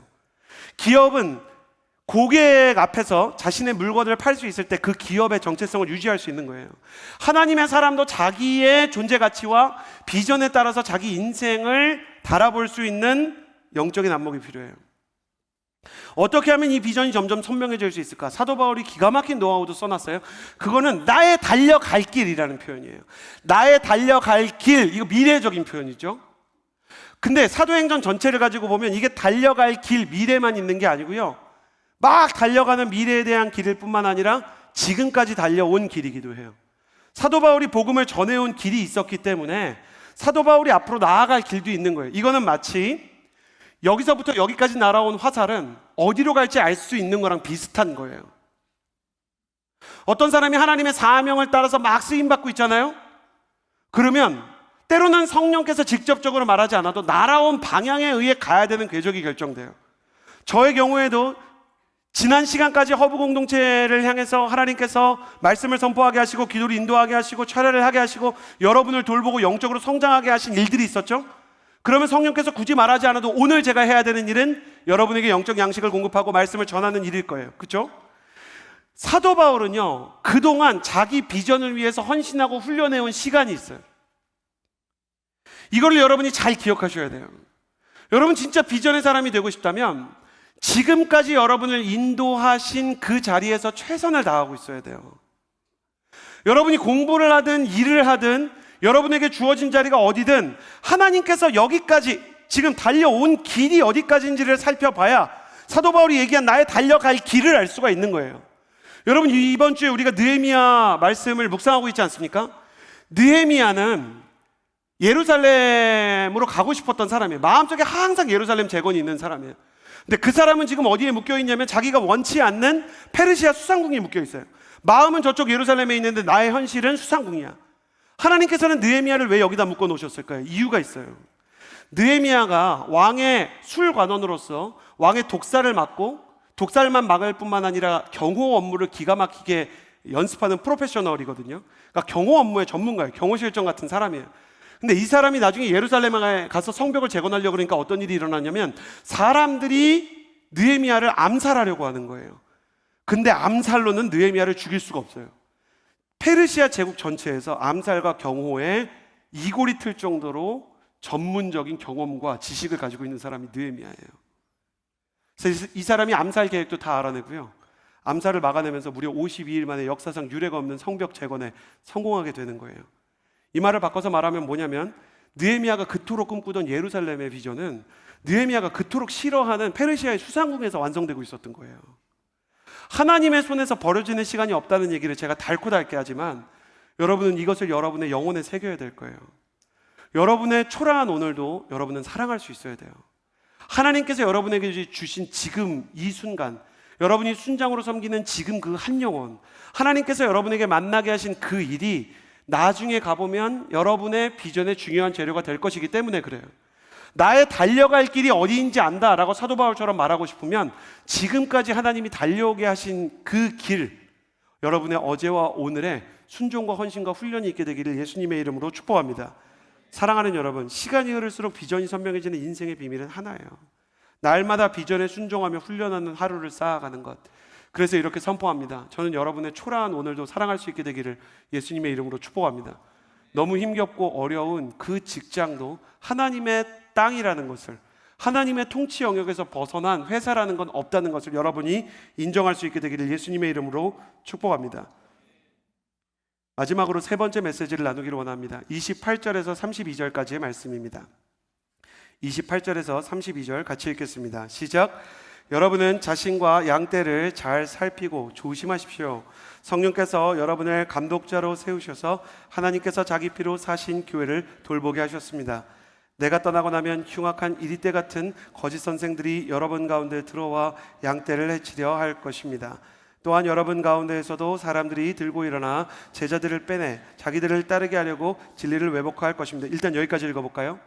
기업은 고객 앞에서 자신의 물건을 팔 수 있을 때 그 기업의 정체성을 유지할 수 있는 거예요. 하나님의 사람도 자기의 존재 가치와 비전에 따라서 자기 인생을 달아볼 수 있는 영적인 안목이 필요해요. 어떻게 하면 이 비전이 점점 선명해질 수 있을까? 사도 바울이 기가 막힌 노하우도 써놨어요. 그거는 나의 달려갈 길이라는 표현이에요. 나의 달려갈 길, 이거 미래적인 표현이죠. 근데 사도행전 전체를 가지고 보면 이게 달려갈 길, 미래만 있는 게 아니고요, 막 달려가는 미래에 대한 길일 뿐만 아니라 지금까지 달려온 길이기도 해요. 사도 바울이 복음을 전해온 길이 있었기 때문에 사도 바울이 앞으로 나아갈 길도 있는 거예요. 이거는 마치 여기서부터 여기까지 날아온 화살은 어디로 갈지 알 수 있는 거랑 비슷한 거예요. 어떤 사람이 하나님의 사명을 따라서 막 쓰임받고 있잖아요. 그러면 때로는 성령께서 직접적으로 말하지 않아도 날아온 방향에 의해 가야 되는 궤적이 결정돼요. 저의 경우에도 지난 시간까지 허브 공동체를 향해서 하나님께서 말씀을 선포하게 하시고, 기도를 인도하게 하시고, 철회를 하게 하시고, 여러분을 돌보고 영적으로 성장하게 하신 일들이 있었죠. 그러면 성령께서 굳이 말하지 않아도 오늘 제가 해야 되는 일은 여러분에게 영적 양식을 공급하고 말씀을 전하는 일일 거예요. 그렇죠? 사도 바울은요, 그동안 자기 비전을 위해서 헌신하고 훈련해온 시간이 있어요. 이거를 여러분이 잘 기억하셔야 돼요. 여러분 진짜 비전의 사람이 되고 싶다면 지금까지 여러분을 인도하신 그 자리에서 최선을 다하고 있어야 돼요. 여러분이 공부를 하든 일을 하든 여러분에게 주어진 자리가 어디든 하나님께서 여기까지 지금 달려온 길이 어디까지인지를 살펴봐야 사도 바울이 얘기한 나의 달려갈 길을 알 수가 있는 거예요. 여러분, 이번 주에 우리가 느헤미야 말씀을 묵상하고 있지 않습니까? 느헤미야는 예루살렘으로 가고 싶었던 사람이에요. 마음속에 항상 예루살렘 재건이 있는 사람이에요. 근데 그 사람은 지금 어디에 묶여 있냐면 자기가 원치 않는 페르시아 수상궁에 묶여 있어요. 마음은 저쪽 예루살렘에 있는데 나의 현실은 수상궁이야. 하나님께서는 느헤미야를 왜 여기다 묶어 놓으셨을까요? 이유가 있어요. 느헤미야가 왕의 술관원으로서 왕의 독살을 막고, 독살만 막을 뿐만 아니라 경호 업무를 기가 막히게 연습하는 프로페셔널이거든요. 그러니까 경호 업무의 전문가예요. 경호실장 같은 사람이에요. 근데 이 사람이 나중에 예루살렘에 가서 성벽을 재건하려고 그러니까 어떤 일이 일어나냐면 사람들이 느헤미야를 암살하려고 하는 거예요. 근데 암살로는 느헤미야를 죽일 수가 없어요. 페르시아 제국 전체에서 암살과 경호에 이골이 틀 정도로 전문적인 경험과 지식을 가지고 있는 사람이 느헤미야예요. 그래서 이 사람이 암살 계획도 다 알아내고요, 암살을 막아내면서 무려 52일 만에 역사상 유례가 없는 성벽 재건에 성공하게 되는 거예요. 이 말을 바꿔서 말하면 뭐냐면, 느헤미야가 그토록 꿈꾸던 예루살렘의 비전은 느헤미야가 그토록 싫어하는 페르시아의 수상궁에서 완성되고 있었던 거예요. 하나님의 손에서 버려지는 시간이 없다는 얘기를 제가 달고 닳게 하지만 여러분은 이것을 여러분의 영혼에 새겨야 될 거예요. 여러분의 초라한 오늘도 여러분은 사랑할 수 있어야 돼요. 하나님께서 여러분에게 주신 지금 이 순간, 여러분이 순장으로 섬기는 지금 그 한 영혼, 하나님께서 여러분에게 만나게 하신 그 일이 나중에 가보면 여러분의 비전의 중요한 재료가 될 것이기 때문에 그래요. 나의 달려갈 길이 어디인지 안다라고 사도 바울처럼 말하고 싶으면 지금까지 하나님이 달려오게 하신 그 길, 여러분의 어제와 오늘의 순종과 헌신과 훈련이 있게 되기를 예수님의 이름으로 축복합니다. 사랑하는 여러분, 시간이 흐를수록 비전이 선명해지는 인생의 비밀은 하나예요. 날마다 비전에 순종하며 훈련하는 하루를 쌓아가는 것. 그래서 이렇게 선포합니다. 저는 여러분의 초라한 오늘도 사랑할 수 있게 되기를 예수님의 이름으로 축복합니다. 너무 힘겹고 어려운 그 직장도 하나님의 땅이라는 것을, 하나님의 통치 영역에서 벗어난 회사라는 건 없다는 것을 여러분이 인정할 수 있게 되기를 예수님의 이름으로 축복합니다. 마지막으로 세 번째 메시지를 나누기를 원합니다. 28절에서 32절까지의 말씀입니다. 28절에서 32절 같이 읽겠습니다. 시작. 여러분은 자신과 양떼를 잘 살피고 조심하십시오. 성령께서 여러분을 감독자로 세우셔서 하나님께서 자기 피로 사신 교회를 돌보게 하셨습니다. 내가 떠나고 나면 흉악한 이리떼 같은 거짓 선생들이 여러분 가운데 들어와 양떼를 해치려 할 것입니다. 또한 여러분 가운데에서도 사람들이 들고 일어나 제자들을 빼내 자기들을 따르게 하려고 진리를 왜곡할 것입니다. 일단 여기까지 읽어볼까요?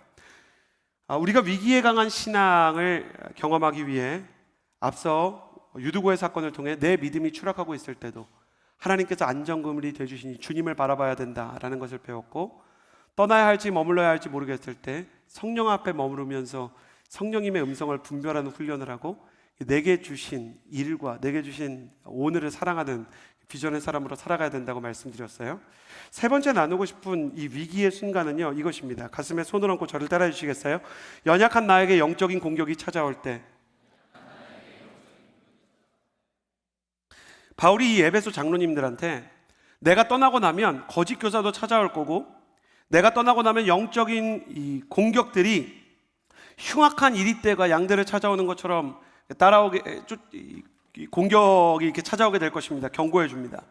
우리가 위기에 강한 신앙을 경험하기 위해 앞서 유두고의 사건을 통해 내 믿음이 추락하고 있을 때도 하나님께서 안전그물이 되어주시니 주님을 바라봐야 된다라는 것을 배웠고, 떠나야 할지 머물러야 할지 모르겠을 때 성령 앞에 머무르면서 성령님의 음성을 분별하는 훈련을 하고, 내게 주신 일과 내게 주신 오늘을 사랑하는 비전의 사람으로 살아가야 된다고 말씀드렸어요. 세 번째 나누고 싶은 이 위기의 순간은요, 이것입니다. 가슴에 손을 얹고 저를 따라해 주시겠어요? 연약한 나에게 영적인 공격이 찾아올 때, 바울이 이 에베소 장로님들한테 내가 떠나고 나면 거짓 교사도 찾아올 거고, 내가 떠나고 나면 영적인 이 공격들이 흉악한 이리떼가 양들을 찾아오는 것처럼 따라오게, 공격이 이렇게 찾아오게 될 것입니다. 경고해 줍니다.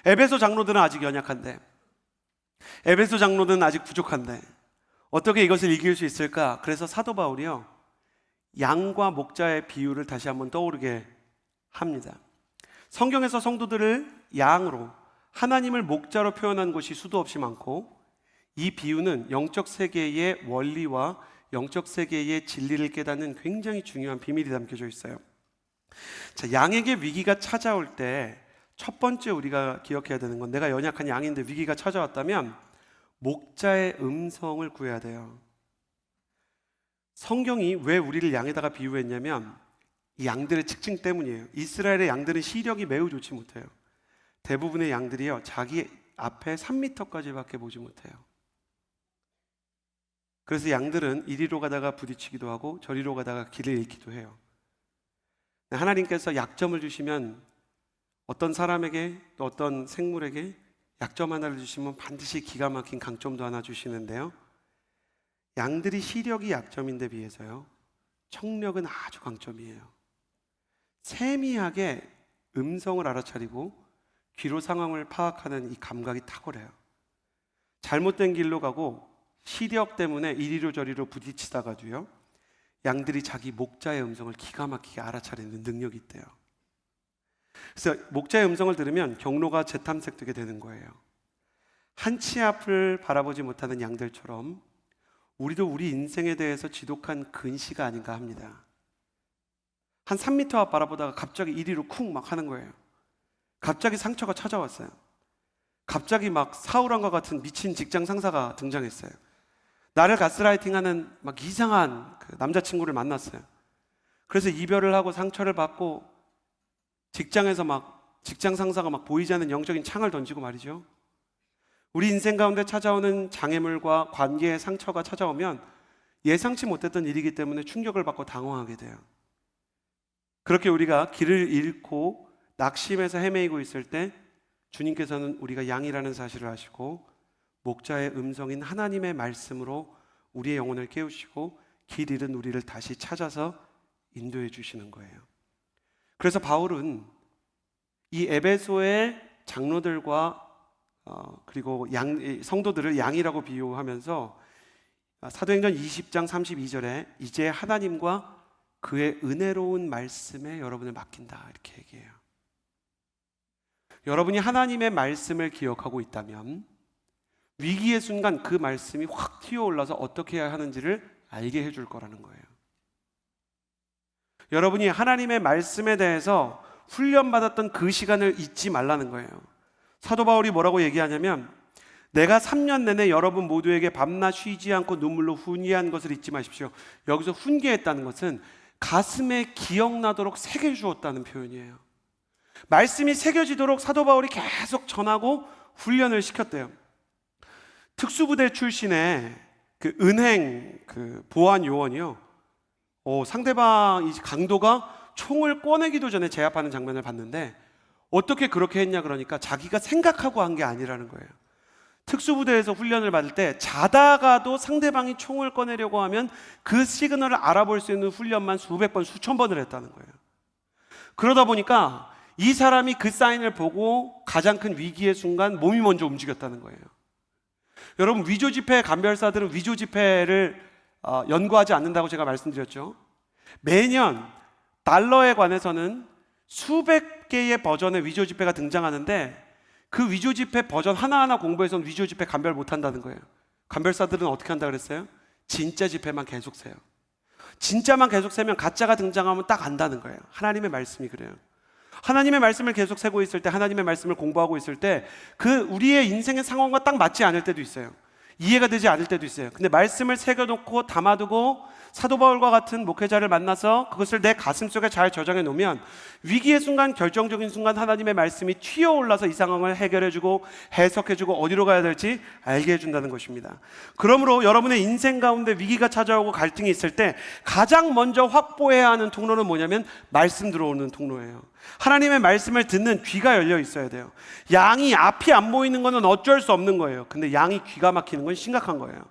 에베소 장로들은 아직 연약한데, 에베소 장로들은 아직 부족한데 어떻게 이것을 이길 수 있을까? 그래서 사도 바울이요, 양과 목자의 비유를 다시 한번 떠오르게 합니다. 성경에서 성도들을 양으로, 하나님을 목자로 표현한 곳이 수도 없이 많고, 이 비유는 영적 세계의 원리와 영적 세계의 진리를 깨닫는 굉장히 중요한 비밀이 담겨져 있어요. 자, 양에게 위기가 찾아올 때 첫 번째 우리가 기억해야 되는 건, 내가 연약한 양인데 위기가 찾아왔다면 목자의 음성을 구해야 돼요. 성경이 왜 우리를 양에다가 비유했냐면 이 양들의 특징 때문이에요. 이스라엘의 양들은 시력이 매우 좋지 못해요. 대부분의 양들이요, 자기 앞에 3m까지밖에 보지 못해요. 그래서 양들은 이리로 가다가 부딪히기도 하고 저리로 가다가 길을 잃기도 해요. 하나님께서 약점을 주시면 어떤 사람에게 또 어떤 생물에게 약점 하나를 주시면 반드시 기가 막힌 강점도 하나 주시는데요, 양들이 시력이 약점인데 비해서요, 청력은 아주 강점이에요. 세미하게 음성을 알아차리고 귀로 상황을 파악하는 이 감각이 탁월해요. 잘못된 길로 가고 시력 때문에 이리로 저리로 부딪히다가도요, 양들이 자기 목자의 음성을 기가 막히게 알아차리는 능력이 있대요. 그래서 목자의 음성을 들으면 경로가 재탐색되게 되는 거예요. 한치 앞을 바라보지 못하는 양들처럼 우리도 우리 인생에 대해서 지독한 근시가 아닌가 합니다. 한 3m 앞 바라보다가 갑자기 이리로 쿵 막 하는 거예요. 갑자기 상처가 찾아왔어요. 갑자기 막 사울왕과 같은 미친 직장 상사가 등장했어요. 나를 가스라이팅하는 막 이상한 그 남자친구를 만났어요. 그래서 이별을 하고 상처를 받고 직장에서 막 직장 상사가 막 보이지 않는 영적인 창을 던지고 말이죠. 우리 인생 가운데 찾아오는 장애물과 관계의 상처가 찾아오면 예상치 못했던 일이기 때문에 충격을 받고 당황하게 돼요. 그렇게 우리가 길을 잃고 낙심해서 헤매이고 있을 때 주님께서는 우리가 양이라는 사실을 아시고 목자의 음성인 하나님의 말씀으로 우리의 영혼을 깨우시고 길 잃은 우리를 다시 찾아서 인도해 주시는 거예요. 그래서 바울은 이 에베소의 장로들과 그리고 성도들을 양이라고 비유하면서 사도행전 20장 32절에 이제 하나님과 그의 은혜로운 말씀에 여러분을 맡긴다 이렇게 얘기해요. 여러분이 하나님의 말씀을 기억하고 있다면 위기의 순간 그 말씀이 확 튀어올라서 어떻게 해야 하는지를 알게 해줄 거라는 거예요. 여러분이 하나님의 말씀에 대해서 훈련받았던 그 시간을 잊지 말라는 거예요. 사도 바울이 뭐라고 얘기하냐면 내가 3년 내내 여러분 모두에게 밤낮 쉬지 않고 눈물로 훈계한 것을 잊지 마십시오. 여기서 훈계했다는 것은 가슴에 기억나도록 새겨주었다는 표현이에요. 말씀이 새겨지도록 사도 바울이 계속 전하고 훈련을 시켰대요. 특수부대 출신의 그 은행 그 보안 요원이요, 상대방 이 강도가 총을 꺼내기도 전에 제압하는 장면을 봤는데, 어떻게 그렇게 했냐 그러니까 자기가 생각하고 한 게 아니라는 거예요. 특수부대에서 훈련을 받을 때 자다가도 상대방이 총을 꺼내려고 하면 그 시그널을 알아볼 수 있는 훈련만 수백 번, 수천 번을 했다는 거예요. 그러다 보니까 이 사람이 그 사인을 보고 가장 큰 위기의 순간 몸이 먼저 움직였다는 거예요. 여러분, 위조 지폐 감별사들은 위조 지폐를 연구하지 않는다고 제가 말씀드렸죠. 매년 달러에 관해서는 수백 개의 버전의 위조 지폐가 등장하는데, 그 위조 지폐 버전 하나하나 공부해서는 위조 지폐 감별 못한다는 거예요. 감별사들은 어떻게 한다 그랬어요? 진짜 지폐만 계속 세요. 진짜만 계속 세면 가짜가 등장하면 딱 안다는 거예요. 하나님의 말씀이 그래요. 하나님의 말씀을 계속 세고 있을 때, 하나님의 말씀을 공부하고 있을 때 그 우리의 인생의 상황과 딱 맞지 않을 때도 있어요. 이해가 되지 않을 때도 있어요. 근데 말씀을 새겨놓고 담아두고 사도 바울과 같은 목회자를 만나서 그것을 내 가슴속에 잘 저장해 놓으면 위기의 순간, 결정적인 순간 하나님의 말씀이 튀어올라서 이 상황을 해결해주고 해석해주고 어디로 가야 될지 알게 해준다는 것입니다. 그러므로 여러분의 인생 가운데 위기가 찾아오고 갈등이 있을 때 가장 먼저 확보해야 하는 통로는 뭐냐면 말씀 들어오는 통로예요. 하나님의 말씀을 듣는 귀가 열려 있어야 돼요. 양이 앞이 안 보이는 것은 어쩔 수 없는 거예요. 근데 양이 귀가 막히는 건 심각한 거예요.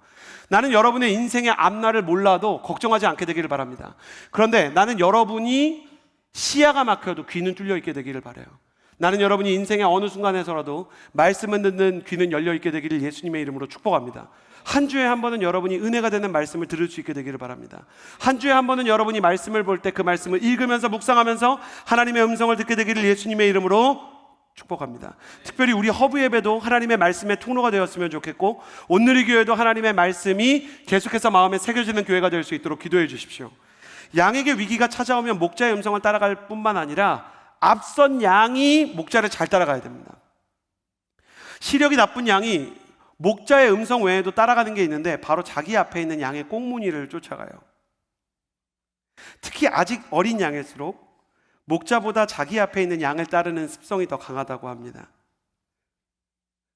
나는 여러분의 인생의 앞날을 몰라도 걱정하지 않게 되기를 바랍니다. 그런데 나는 여러분이 시야가 막혀도 귀는 뚫려 있게 되기를 바라요. 나는 여러분이 인생의 어느 순간에서라도 말씀을 듣는 귀는 열려 있게 되기를 예수님의 이름으로 축복합니다. 한 주에 한 번은 여러분이 은혜가 되는 말씀을 들을 수 있게 되기를 바랍니다. 한 주에 한 번은 여러분이 말씀을 볼 때 그 말씀을 읽으면서 묵상하면서 하나님의 음성을 듣게 되기를 예수님의 이름으로 축복합니다. 특별히 우리 허브 예배도 하나님의 말씀의 통로가 되었으면 좋겠고, 온누리 교회도 하나님의 말씀이 계속해서 마음에 새겨지는 교회가 될 수 있도록 기도해 주십시오. 양에게 위기가 찾아오면 목자의 음성을 따라갈 뿐만 아니라 앞선 양이 목자를 잘 따라가야 됩니다. 시력이 나쁜 양이 목자의 음성 외에도 따라가는 게 있는데, 바로 자기 앞에 있는 양의 꽁무니를 쫓아가요. 특히 아직 어린 양일수록 목자보다 자기 앞에 있는 양을 따르는 습성이 더 강하다고 합니다.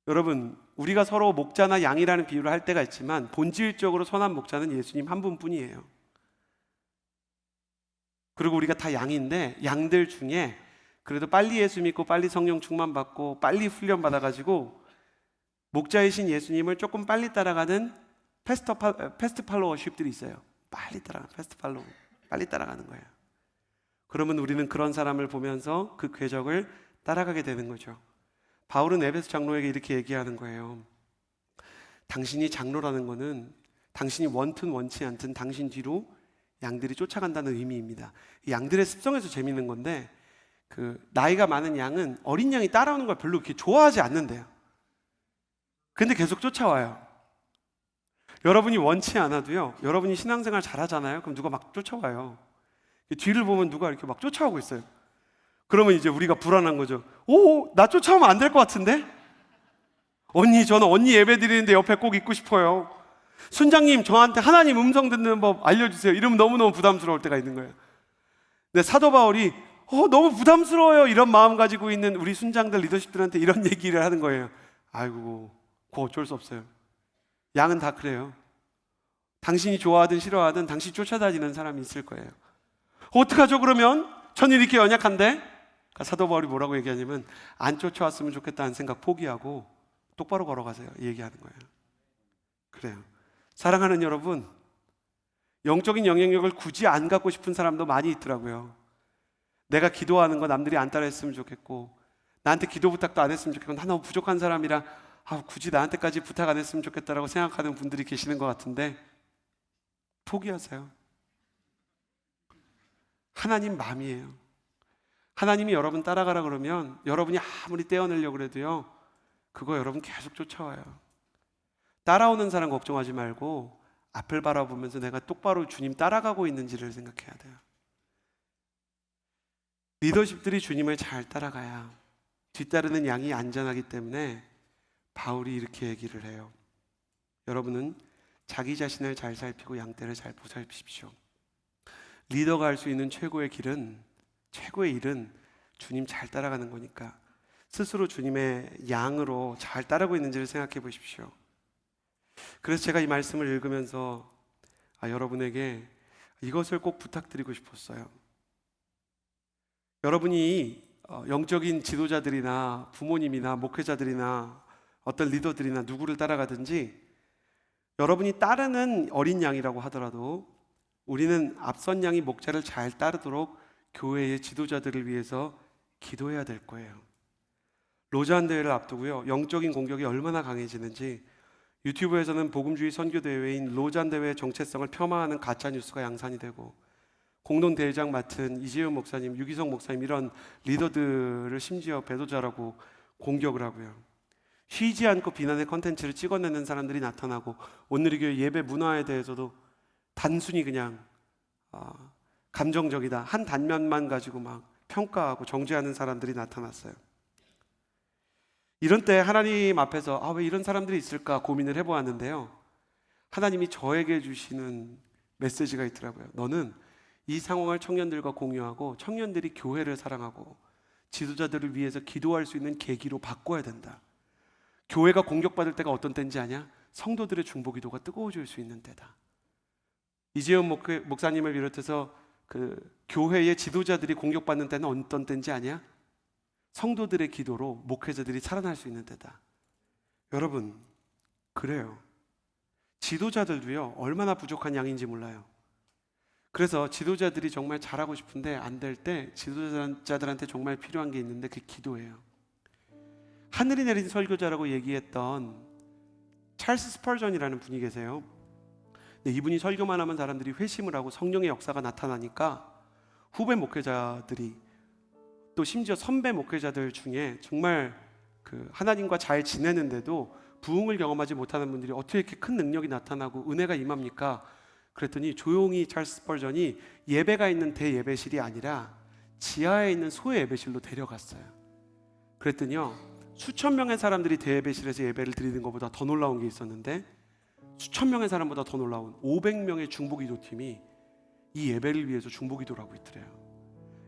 여러분, 우리가 서로 목자나 양이라는 비유를 할 때가 있지만 본질적으로 선한 목자는 예수님 한 분뿐이에요. 그리고 우리가 다 양인데, 양들 중에 그래도 빨리 예수 믿고 빨리 성령 충만 받고 빨리 훈련 받아가지고 목자이신 예수님을 조금 빨리 따라가는 패스트 팔로워십들이 있어요. 빨리 따라가는 패스트 팔로워, 빨리 따라가는 거예요. 그러면 우리는 그런 사람을 보면서 그 궤적을 따라가게 되는 거죠. 바울은 에베소 장로에게 이렇게 얘기하는 거예요. 당신이 장로라는 것은 당신이 원튼 원치 않든 당신 뒤로 양들이 쫓아간다는 의미입니다. 양들의 습성에서 재밌는 건데, 그 나이가 많은 양은 어린 양이 따라오는 걸 별로 그렇게 좋아하지 않는데요. 근데 계속 쫓아와요. 여러분이 원치 않아도요, 여러분이 신앙생활 잘하잖아요. 그럼 누가 막 쫓아와요. 뒤를 보면 누가 이렇게 막 쫓아오고 있어요. 그러면 이제 우리가 불안한 거죠. 오, 나 쫓아오면 안 될 것 같은데? 언니, 저는 언니 예배 드리는데 옆에 꼭 있고 싶어요. 순장님, 저한테 하나님 음성 듣는 법 알려주세요. 이러면 너무너무 부담스러울 때가 있는 거예요. 근데 사도 바울이 너무 부담스러워요, 이런 마음 가지고 있는 우리 순장들, 리더십들한테 이런 얘기를 하는 거예요. 아이고, 그거 어쩔 수 없어요. 양은 다 그래요. 당신이 좋아하든 싫어하든 당신이 쫓아다니는 사람이 있을 거예요. 어떡하죠 그러면? 저는 이렇게 연약한데? 사도 바울이 뭐라고 얘기하냐면, 안 쫓아왔으면 좋겠다는 생각 포기하고 똑바로 걸어가세요, 얘기하는 거예요. 그래요. 사랑하는 여러분, 영적인 영향력을 굳이 안 갖고 싶은 사람도 많이 있더라고요. 내가 기도하는 거 남들이 안 따라했으면 좋겠고, 나한테 기도 부탁도 안 했으면 좋겠고, 나 너무 부족한 사람이라 굳이 나한테까지 부탁 안 했으면 좋겠다라고 생각하는 분들이 계시는 것 같은데, 포기하세요. 하나님 마음이에요. 하나님이 여러분 따라가라 그러면 여러분이 아무리 떼어내려고 그래도요, 그거 여러분 계속 쫓아와요. 따라오는 사람 걱정하지 말고 앞을 바라보면서 내가 똑바로 주님 따라가고 있는지를 생각해야 돼요. 리더십들이 주님을 잘 따라가야 뒤따르는 양이 안전하기 때문에 바울이 이렇게 얘기를 해요. 여러분은 자기 자신을 잘 살피고 양떼를 잘 보살피십시오. 리더가 할 수 있는 최고의 일은 주님 잘 따라가는 거니까 스스로 주님의 양으로 잘 따르고 있는지를 생각해 보십시오. 그래서 제가 이 말씀을 읽으면서 여러분에게 이것을 꼭 부탁드리고 싶었어요. 여러분이 영적인 지도자들이나 부모님이나 목회자들이나 어떤 리더들이나 누구를 따라가든지 여러분이 따르는 어린 양이라고 하더라도 우리는 앞선 양이 목자를 잘 따르도록 교회의 지도자들을 위해서 기도해야 될 거예요. 로잔 대회를 앞두고요, 영적인 공격이 얼마나 강해지는지 유튜브에서는 복음주의 선교대회인 로잔 대회의 정체성을 폄하하는 가짜뉴스가 양산이 되고, 공동대회장 맡은 이재훈 목사님, 유기성 목사님 이런 리더들을 심지어 배도자라고 공격을 하고요, 쉬지 않고 비난의 컨텐츠를 찍어내는 사람들이 나타나고, 오늘의 교회 예배 문화에 대해서도 단순히 그냥 감정적이다, 한 단면만 가지고 막 평가하고 정죄하는 사람들이 나타났어요. 이런 때 하나님 앞에서 왜 이런 사람들이 있을까 고민을 해보았는데요, 하나님이 저에게 주시는 메시지가 있더라고요. 너는 이 상황을 청년들과 공유하고 청년들이 교회를 사랑하고 지도자들을 위해서 기도할 수 있는 계기로 바꿔야 된다. 교회가 공격받을 때가 어떤 때인지 아냐? 성도들의 중보기도가 뜨거워질 수 있는 때다. 이재훈 목사님을 비롯해서 그 교회의 지도자들이 공격받는 때는 어떤 때인지 아냐? 성도들의 기도로 목회자들이 살아날 수 있는 때다. 여러분, 그래요. 지도자들도요, 얼마나 부족한 양인지 몰라요. 그래서 지도자들이 정말 잘하고 싶은데 안 될 때 지도자들한테 정말 필요한 게 있는데 그게 기도예요. 하늘이 내린 설교자라고 얘기했던 찰스 스펄전이라는 분이 계세요. 근데 이분이 설교만 하면 사람들이 회심을 하고 성령의 역사가 나타나니까 후배 목회자들이, 또 심지어 선배 목회자들 중에 정말 그 하나님과 잘 지내는데도 부흥을 경험하지 못하는 분들이 어떻게 이렇게 큰 능력이 나타나고 은혜가 임합니까? 그랬더니 조용히 찰스 스펄전이 예배가 있는 대예배실이 아니라 지하에 있는 소예배실로 데려갔어요. 그랬더니요, 수천 명의 사람들이 대예배실에서 예배를 드리는 것보다 더 놀라운 게 있었는데, 수천 명의 사람보다 더 놀라운 500명의 중보기도팀이 이 예배를 위해서 중보기도를 하고 있더래요.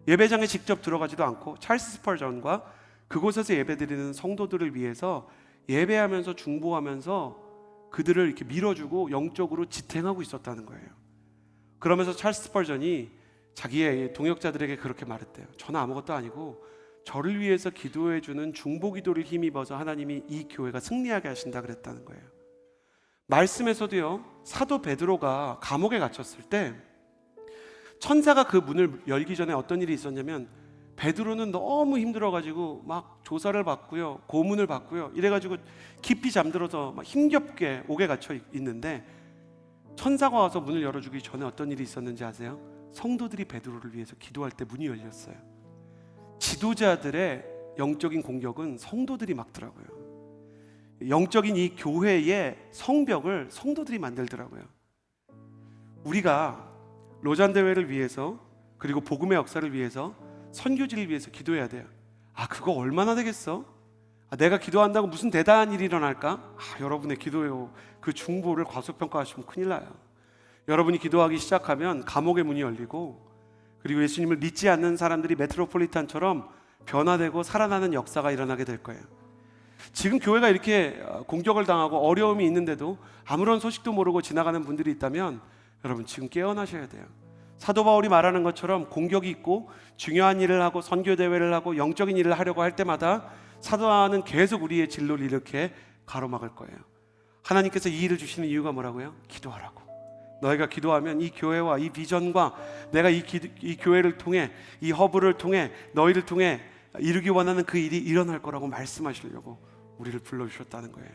예배장에 직접 들어가지도 않고 찰스 스펄전과 그곳에서 예배드리는 성도들을 위해서 예배하면서 중보하면서 그들을 이렇게 밀어주고 영적으로 지탱하고 있었다는 거예요. 그러면서 찰스 스펄전이 자기의 동역자들에게 그렇게 말했대요. 저는 아무것도 아니고 저를 위해서 기도해주는 중보기도를 힘입어서 하나님이 이 교회가 승리하게 하신다 그랬다는 거예요. 말씀에서도요, 사도 베드로가 감옥에 갇혔을 때 천사가 그 문을 열기 전에 어떤 일이 있었냐면, 베드로는 너무 힘들어가지고 막 조사를 받고요, 고문을 받고요, 이래가지고 깊이 잠들어서 막 힘겹게 옥에 갇혀 있는데, 천사가 와서 문을 열어주기 전에 어떤 일이 있었는지 아세요? 성도들이 베드로를 위해서 기도할 때 문이 열렸어요. 지도자들의 영적인 공격은 성도들이 막더라고요. 영적인 이 교회의 성벽을 성도들이 만들더라고요. 우리가 로잔 대회를 위해서, 그리고 복음의 역사를 위해서, 선교지를 위해서 기도해야 돼요. 그거 얼마나 되겠어? 내가 기도한다고 무슨 대단한 일이 일어날까? 여러분의 기도요, 그 중보를 과소평가하시면 큰일 나요. 여러분이 기도하기 시작하면 감옥의 문이 열리고, 그리고 예수님을 믿지 않는 사람들이 메트로폴리탄처럼 변화되고 살아나는 역사가 일어나게 될 거예요. 지금 교회가 이렇게 공격을 당하고 어려움이 있는데도 아무런 소식도 모르고 지나가는 분들이 있다면 여러분, 지금 깨어나셔야 돼요. 사도 바울이 말하는 것처럼 공격이 있고 중요한 일을 하고 선교대회를 하고 영적인 일을 하려고 할 때마다 사도는 계속 우리의 진로를 이렇게 가로막을 거예요. 하나님께서 이 일을 주시는 이유가 뭐라고요? 기도하라고. 너희가 기도하면 이 교회와 이 비전과 내가 이 교회를 통해, 이 허브를 통해, 너희를 통해 이루기 원하는 그 일이 일어날 거라고 말씀하시려고 우리를 불러주셨다는 거예요.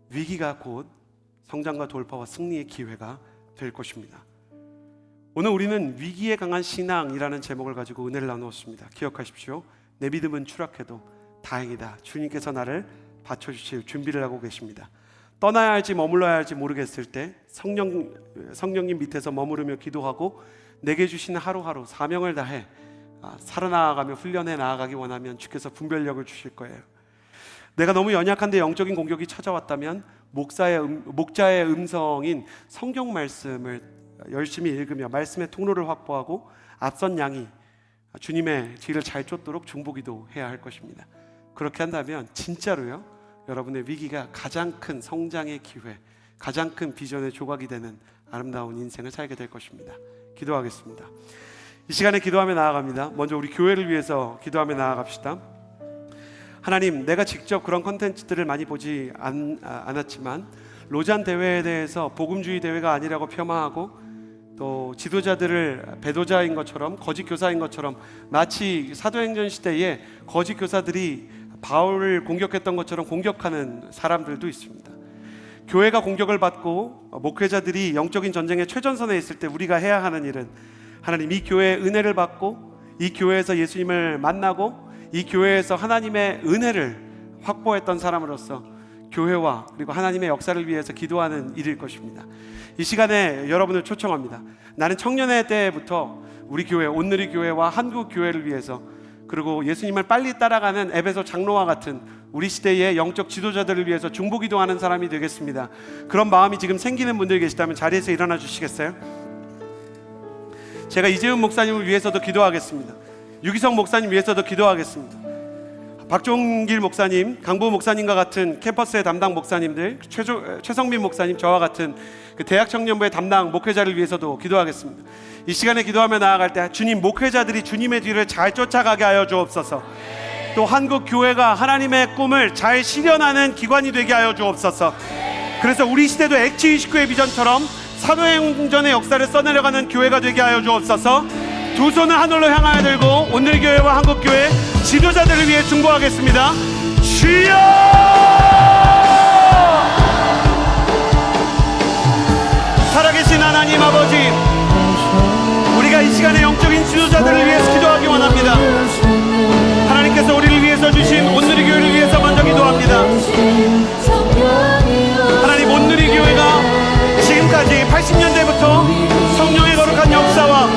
위기가 곧 성장과 돌파와 승리의 기회가 될 것입니다. 오늘 우리는 위기에 강한 신앙이라는 제목을 가지고 은혜를 나누었습니다. 기억하십시오. 내 믿음은 추락해도 다행이다. 주님께서 나를 받쳐주실 준비를 하고 계십니다. 떠나야 할지 머물러야 할지 모르겠을 때 성령님 밑에서 머무르며 기도하고 내게 주시는 하루하루 사명을 다해 살아나가며 훈련해 나아가기 원하면 주께서 분별력을 주실 거예요. 내가 너무 연약한데 영적인 공격이 찾아왔다면 목자의 음성인 성경 말씀을 열심히 읽으며 말씀의 통로를 확보하고 앞선 양이 주님의 뒤를 잘 쫓도록 중보기도 해야 할 것입니다. 그렇게 한다면 진짜로요, 여러분의 위기가 가장 큰 성장의 기회, 가장 큰 비전의 조각이 되는 아름다운 인생을 살게 될 것입니다. 기도하겠습니다. 이 시간에 기도하며 나아갑니다. 먼저 우리 교회를 위해서 기도하며 나아갑시다. 하나님, 내가 직접 그런 콘텐츠들을 많이 보지 않았지만 로잔 대회에 대해서 복음주의 대회가 아니라고 폄하하고 또 지도자들을 배도자인 것처럼, 거짓 교사인 것처럼, 마치 사도행전 시대에 거짓 교사들이 바울을 공격했던 것처럼 공격하는 사람들도 있습니다. 교회가 공격을 받고 목회자들이 영적인 전쟁의 최전선에 있을 때 우리가 해야 하는 일은, 하나님, 이 교회의 은혜를 받고 이 교회에서 예수님을 만나고 이 교회에서 하나님의 은혜를 확보했던 사람으로서 교회와 그리고 하나님의 역사를 위해서 기도하는 일일 것입니다. 이 시간에 여러분을 초청합니다. 나는 청년의 때부터 우리 교회, 온누리 교회와 한국 교회를 위해서, 그리고 예수님을 빨리 따라가는 에베소 장로와 같은 우리 시대의 영적 지도자들을 위해서 중보기도하는 사람이 되겠습니다. 그런 마음이 지금 생기는 분들 계시다면 자리에서 일어나 주시겠어요? 제가 이재훈 목사님을 위해서도 기도하겠습니다. 유기성 목사님 위해서도 기도하겠습니다. 박종길 목사님, 강보 목사님과 같은 캠퍼스의 담당 목사님들, 최성민 목사님, 저와 같은 그 대학 청년부의 담당 목회자를 위해서도 기도하겠습니다. 이 시간에 기도하며 나아갈 때 주님, 목회자들이 주님의 뒤를 잘 쫓아가게 하여 주옵소서. 또 한국 교회가 하나님의 꿈을 잘 실현하는 기관이 되게 하여 주옵소서. 그래서 우리 시대도 엑치29의 비전처럼 사도행전의 역사를 써내려가는 교회가 되게 하여 주옵소서. 두 손을 하늘로 향하여 들고 오늘 교회와 한국 교회 지도자들을 위해 중보하겠습니다. 주여! 살아계신 하나님 아버지, 우리가 이 시간에 영적인 지도자들을 위해서 기도하기 원합니다. 하나님께서 우리를 위해서 주신 온누리 교회를 위해서 먼저 기도합니다. 하나님, 온누리 교회가 지금까지 80년대부터 성령의 거룩한 역사와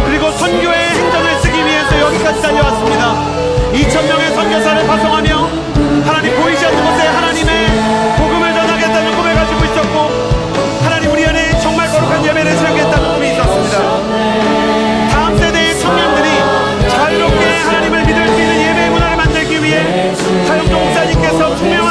그리고 선교의 행전을 쓰기 위해서 여기까지 달려왔습니다. 2000명의 선교사를 파송하며 하나님, 보이지 않는 곳에 하나님의 복음을 전하겠다는 꿈을 가지고 있었고, 하나님, 우리 안에 정말 거룩한 예배를 세우겠다는 꿈이 있었습니다. 다음 세대의 청년들이 자유롭게 하나님을 믿을 수 있는 예배의 문화를 만들기 위해 하영종 목사님께서 분명한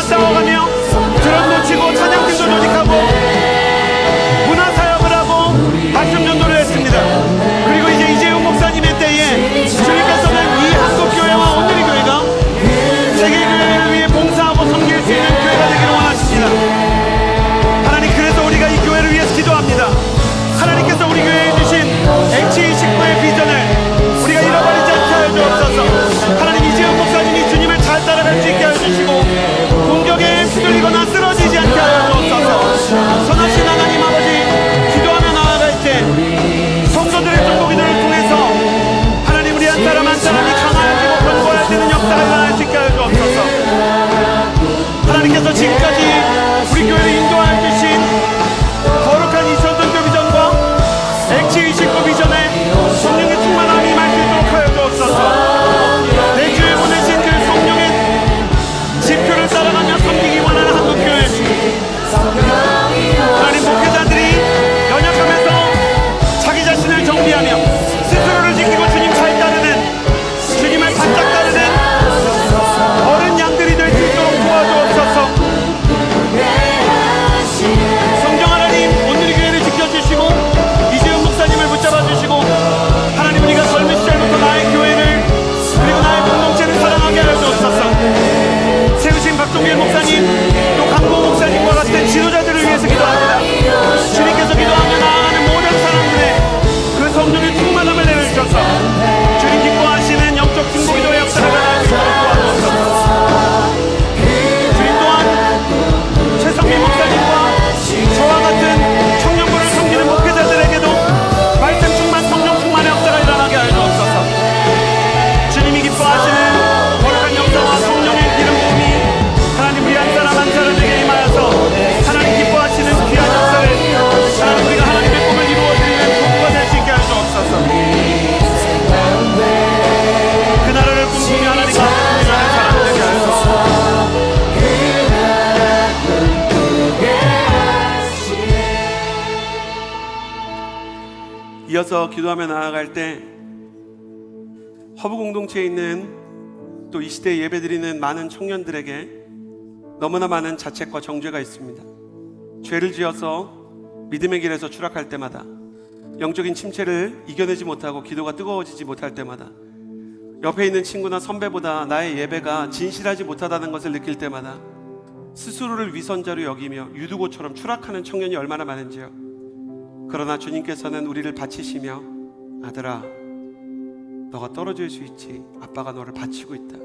이어서 기도하며 나아갈 때 허브 공동체에 있는 또 이 시대에 예배드리는 많은 청년들에게 너무나 많은 자책과 정죄가 있습니다. 죄를 지어서 믿음의 길에서 추락할 때마다, 영적인 침체를 이겨내지 못하고 기도가 뜨거워지지 못할 때마다, 옆에 있는 친구나 선배보다 나의 예배가 진실하지 못하다는 것을 느낄 때마다 스스로를 위선자로 여기며 유두고처럼 추락하는 청년이 얼마나 많은지요. 그러나 주님께서는 우리를 바치시며 아들아, 너가 떨어질 수 있지. 아빠가 너를 바치고 있다.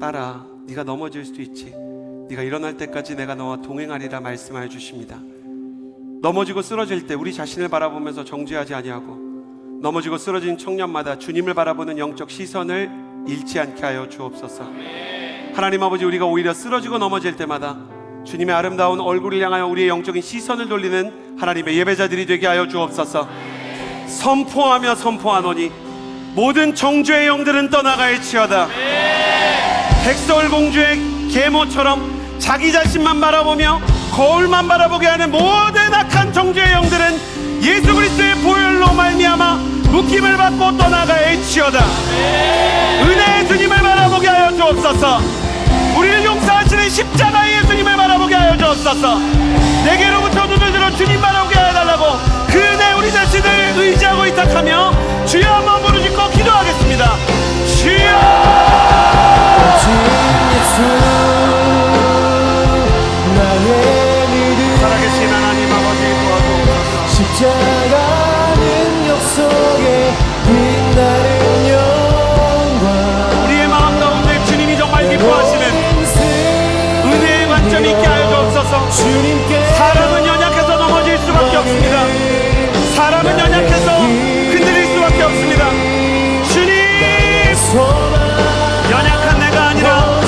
딸아, 네가 넘어질 수도 있지. 네가 일어날 때까지 내가 너와 동행하리라 말씀하여 주십니다. 넘어지고 쓰러질 때 우리 자신을 바라보면서 정죄하지 아니하고, 넘어지고 쓰러진 청년마다 주님을 바라보는 영적 시선을 잃지 않게 하여 주옵소서. 하나님 아버지, 우리가 오히려 쓰러지고 넘어질 때마다 주님의 아름다운 얼굴을 향하여 우리의 영적인 시선을 돌리는 하나님의 예배자들이 되게 하여 주옵소서. 선포하며 선포하노니 모든 정죄의 영들은 떠나갈지어다. 백설공주의 계모처럼 자기 자신만 바라보며 거울만 바라보게 하는 모든 악한 정죄의 영들은 예수 그리스도의 보혈로 말미암아 묶임을 받고 떠나갈지어다. 은혜의 주님을 바라보게 하여 주옵소서. 우리를 용서하시는 십자가의 예수님을 바라보게 하여 주옵소서. 내게로부터 눈을 들어 주님 바라보게 하여 달라고 그 은혜 우리 자신을 의지하고 의탁하며 주여 한번 부르짖고 기도하겠습니다. 주여! 살아계신 하나님 아버지, 도와주옵소서. 십자가 능력 속에 빛나는 영광, 우리의 마음 가운데 주님이 정말 기뻐하시는 은혜의 관점이 있게 하여 주옵소서. 사람은 연약해서 넘어질 수밖에 없습니다. 사람은 연약해서 흔들릴 수밖에 없습니다. 주님, 연약한 내가 아니라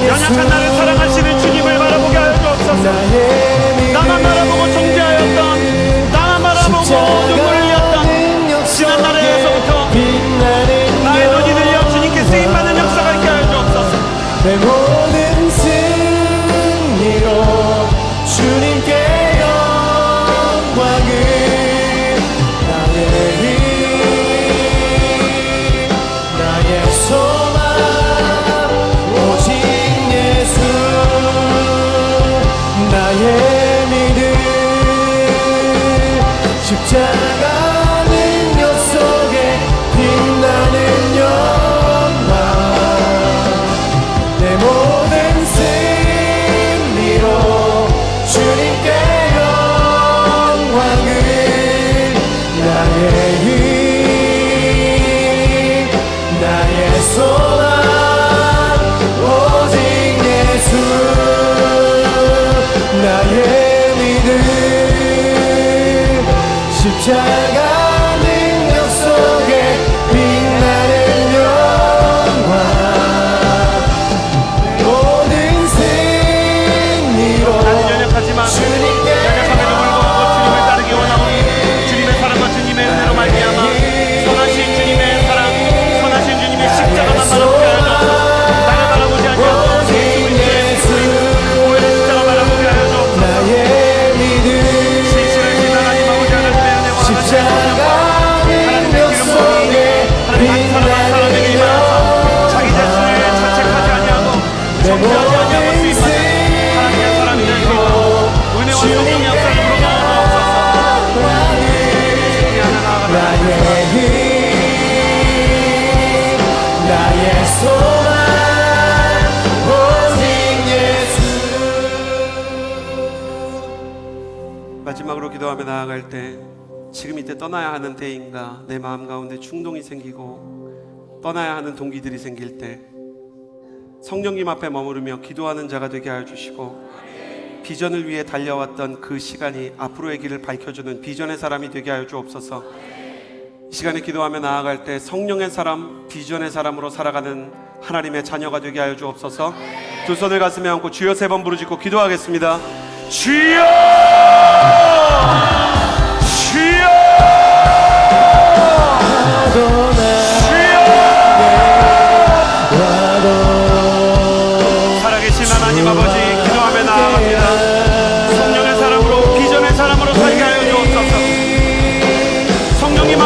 연약한 나를 사랑하시는 주님을 바라보게 하여 주옵소서. 나만 바라보고 정죄하였던, 나만 바라보고 눈물을 흘렸던 지난 날에서부터 나의 눈이 들려 주님께 쓰임받는 역사가 있게 하여 주옵소서. 내 모든 승리로 주님께 영광을, 나의 힘, 나의 소망 오직 예수, 나의 믿음, 십자가 능력 속에 빛나는 영광, 내 모든 승리로 주님께 영광을, 나의 힘, 나의 소망 오직 예수, 나의 믿음, 십자가 능력 속에 빛나는 영광, 모든 승리로 나는 연약하지만 주님께 연약함에도 불구하고 주님을 따르기 원하고 주님의 사랑과 주님의 은혜로 말미암아 선하신 주님의 사랑, 선하신 주님의 십자가만 바라보게 하여 주옵소서. 나를 바라보지 아니하고 예수 그리스도의 그 보혈의 십자가 바라보게 하여 주옵소서. 나의 믿음, 신실하신 하나님 아버지, 하나님의 은혜와 십자가 능력 속에 사람에게 임하여서 자기 자신을 자책하지 아니하고 정죄하지 아니하고 쓰임받는 하나님의 사람이 될 수 있도록 은혜와 성령의 역사를 부어주옵소서. 나의 힘, 나의 소망 오직 예수. 마지막으로 기도하며 나아갈 때 지금 이때 떠나야 하는 때인가, 내 마음 가운데 충동이 생기고 떠나야 하는 동기들이 생길 때 성령님 앞에 머무르며 기도하는 자가 되게 하여 주시고, 비전을 위해 달려왔던 그 시간이 앞으로의 길을 밝혀주는 비전의 사람이 되게 하여 주옵소서. 이 시간에 기도하며 나아갈 때 성령의 사람, 비전의 사람으로 살아가는 하나님의 자녀가 되게 하여 주옵소서. 두 손을 가슴에 얹고 주여 세 번 부르짖고 기도하겠습니다. 주여! 주여! 살아계신 하나님 아버지, 기도하며 나아갑니다. 성령의 사람으로, 비전의 사람으로 살게 하여 주옵소서. 성령님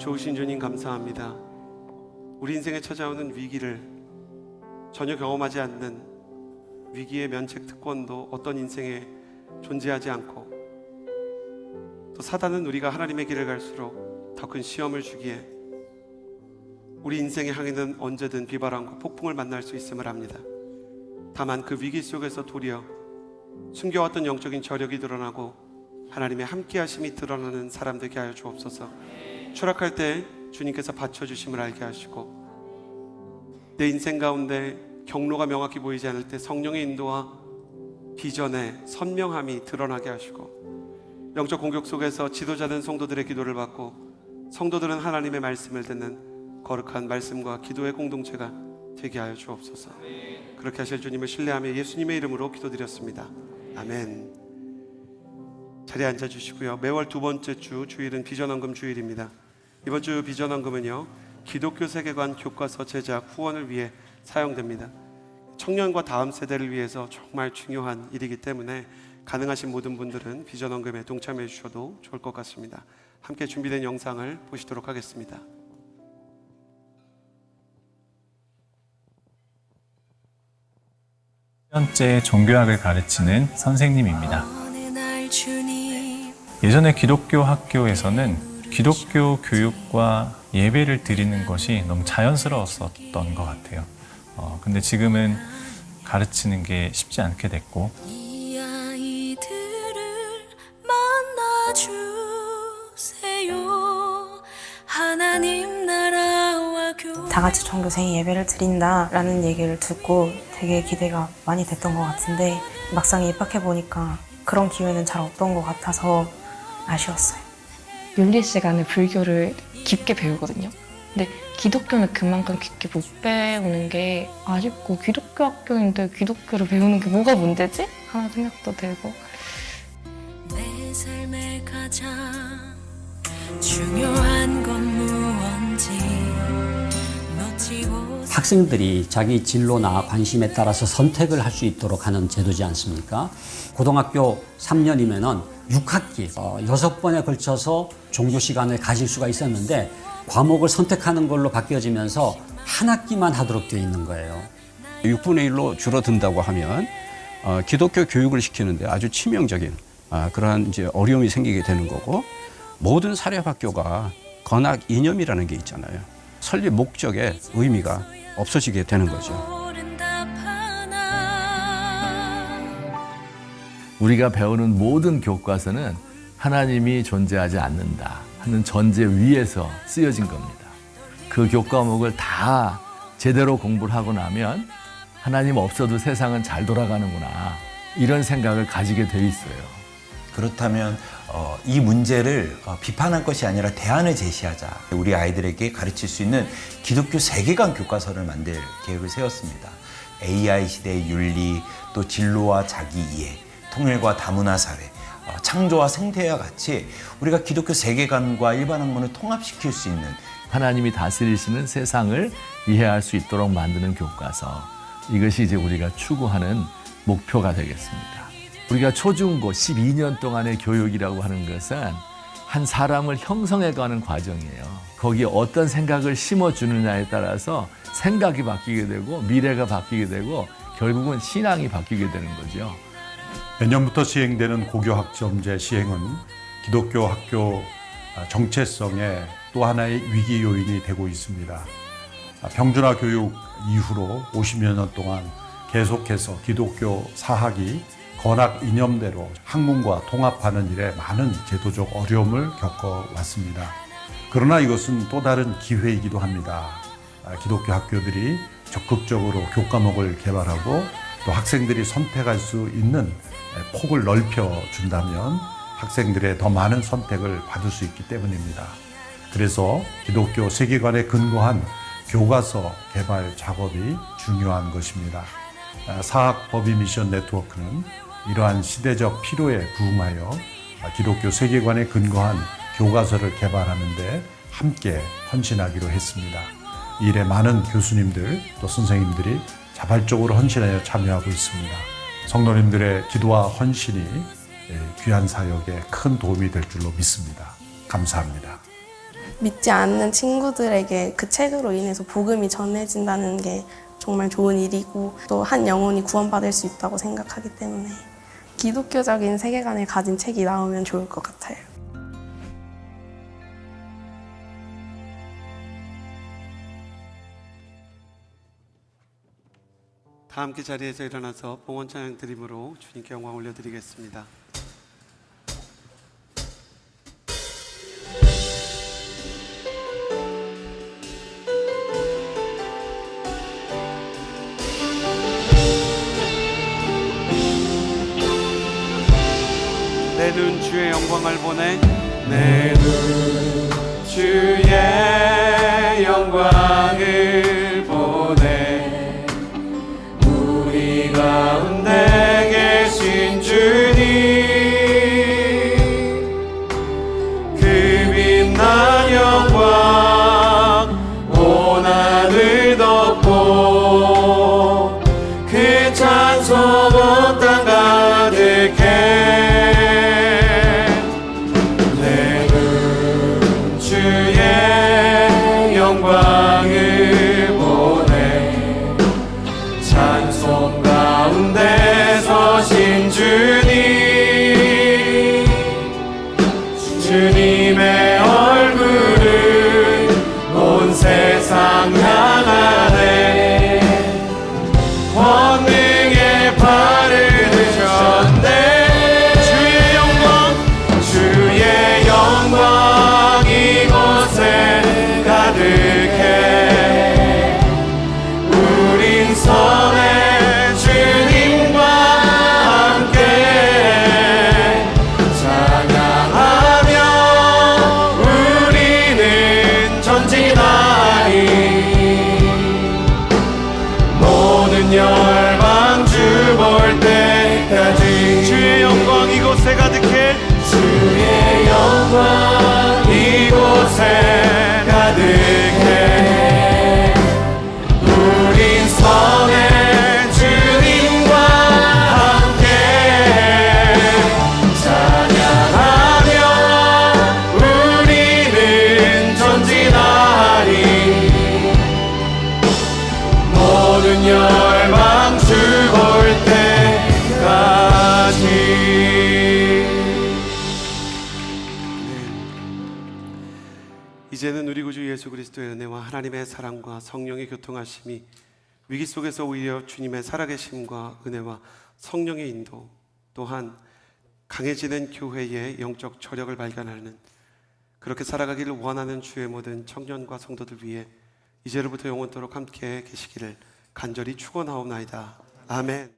좋으신 주님 감사합니다. 우리 인생에 찾아오는 위기를 전혀 경험하지 않는 위기의 면책 특권도 어떤 인생에 존재하지 않고, 또 사단은 우리가 하나님의 길을 갈수록 더 큰 시험을 주기에 우리 인생의 항해는 언제든 비바람과 폭풍을 만날 수 있음을 압니다. 다만 그 위기 속에서 도리어 숨겨왔던 영적인 저력이 드러나고 하나님의 함께하심이 드러나는 사람 되게 하여 주옵소서. 추락할 때 주님께서 받쳐주심을 알게 하시고, 내 인생 가운데 경로가 명확히 보이지 않을 때 성령의 인도와 비전의 선명함이 드러나게 하시고, 영적 공격 속에서 지도자된 성도들의 기도를 받고 성도들은 하나님의 말씀을 듣는 거룩한 말씀과 기도의 공동체가 되게 하여 주옵소서. 그렇게 하실 주님을 신뢰하며 예수님의 이름으로 기도드렸습니다. 아멘. 자리에 앉아주시고요. 매월 두 번째 주 주일은 비전헌금 주일입니다. 이번 주 비전헌금은요, 기독교 세계관 교과서 제작 후원을 위해 사용됩니다. 청년과 다음 세대를 위해서 정말 중요한 일이기 때문에 가능하신 모든 분들은 비전헌금에 동참해 주셔도 좋을 것 같습니다. 함께 준비된 영상을 보시도록 하겠습니다. 현재 종교학을 가르치는 선생님입니다. 예전에 기독교 학교에서는 기독교 교육과 예배를 드리는 것이 너무 자연스러웠었던 것 같아요. 근데 지금은 가르치는 게 쉽지 않게 됐고, 이 아이들을 만나주세요. 하나님 나라와 교회. 다 같이 종교생이 예배를 드린다라는 얘기를 듣고 되게 기대가 많이 됐던 것 같은데, 막상 입학해 보니까 그런 기회는 잘 없던 것 같아서 아쉬웠어요. 윤리 시간에 불교를 깊게 배우거든요. 근데 기독교는 그만큼 깊게 못 배우는 게 아쉽고, 기독교 학교인데 기독교를 배우는 게 뭐가 문제지? 하는 생각도 들고. 내 삶의 가장 중요한 건 무언지 놓지 못. 학생들이 자기 진로나 관심에 따라서 선택을 할 수 있도록 하는 제도지 않습니까? 고등학교 3년이면은 6학기 6번에 걸쳐서 종교 시간을 가질 수가 있었는데, 과목을 선택하는 걸로 바뀌어지면서 한 학기만 하도록 되어 있는 거예요. 6분의 1로 줄어든다고 하면 기독교 교육을 시키는데 아주 치명적인 그러한 이제 어려움이 생기게 되는 거고, 모든 사립학교가 건학 이념이라는 게 있잖아요. 설립 목적의 의미가 없어지게 되는 거죠. 우리가 배우는 모든 교과서는 하나님이 존재하지 않는다 하는 전제 위에서 쓰여진 겁니다. 그 교과목을 다 제대로 공부를 하고 나면 하나님 없어도 세상은 잘 돌아가는구나, 이런 생각을 가지게 돼 있어요. 그렇다면 이 문제를 비판할 것이 아니라 대안을 제시하자. 우리 아이들에게 가르칠 수 있는 기독교 세계관 교과서를 만들 계획을 세웠습니다. AI 시대의 윤리, 또 진로와 자기 이해, 통일과 다문화 사회, 창조와 생태와 같이 우리가 기독교 세계관과 일반 학문을 통합시킬 수 있는, 하나님이 다스리시는 세상을 이해할 수 있도록 만드는 교과서, 이것이 이제 우리가 추구하는 목표가 되겠습니다. 우리가 초중고 12년 동안의 교육이라고 하는 것은 한 사람을 형성해가는 과정이에요. 거기에 어떤 생각을 심어주느냐에 따라서 생각이 바뀌게 되고 미래가 바뀌게 되고 결국은 신앙이 바뀌게 되는 거죠. 내년부터 시행되는 고교학점제 시행은 기독교 학교 정체성의 또 하나의 위기 요인이 되고 있습니다. 평준화 교육 이후로 50여 년 동안 계속해서 기독교 사학이 건학 이념대로 학문과 통합하는 일에 많은 제도적 어려움을 겪어왔습니다. 그러나 이것은 또 다른 기회이기도 합니다. 기독교 학교들이 적극적으로 교과목을 개발하고 또 학생들이 선택할 수 있는 폭을 넓혀준다면 학생들의 더 많은 선택을 받을 수 있기 때문입니다. 그래서 기독교 세계관에 근거한 교과서 개발 작업이 중요한 것입니다. 사학법인 미션 네트워크는 이러한 시대적 필요에 부응하여 기독교 세계관에 근거한 교과서를 개발하는 데 함께 헌신하기로 했습니다. 이 일에 많은 교수님들 또 선생님들이 자발적으로 헌신하여 참여하고 있습니다. 성도님들의 기도와 헌신이 귀한 사역에 큰 도움이 될 줄로 믿습니다. 감사합니다. 믿지 않는 친구들에게 그 책으로 인해서 복음이 전해진다는 게 정말 좋은 일이고 또 한 영혼이 구원받을 수 있다고 생각하기 때문에 기독교적인 세계관을 가진 책이 나오면 좋을 것 같아요. 다 함께 자리에서 일어나서 봉헌 찬양 드림으로 주님께 영광 올려드리겠습니다. 내 눈 주의 영광을 보네. 내 눈 주의 영광을 보네. 우리 가운데 계신 주님, 그 빛난 영광 온 하늘 덮고 그 찬송 온 땅 가득해. 영광을 보내. 찬송 가운데 서신 주님, 주님의 얼굴은 온 세상 향하네. 권능의 발을 드셨네. 주의 영광, 주의 영광 이곳에 가득해. 우린 선의 주님과 함께 찬양하며 우리는 전진하리. 모든 열방 주 볼 때까지 주의 영광 이곳에 가득해. 주의 영광 이곳에 가득해. 우린 선의 주님과 함께 찬양하며 우리는 전진하리. 모든 열방 주 볼 때까지. 이제는 우리 구주 예수 그리스도의 은혜와 하나님의 사랑과 성령의 교통하심이 위기 속에서 오히려 주님의 살아계심과 은혜와 성령의 인도, 또한 강해지는 교회의 영적 저력을 발견하는, 그렇게 살아가기를 원하는 주의 모든 청년과 성도들 위해 이제로부터 영원토록 함께 계시기를 간절히 축원하옵나이다. 아멘.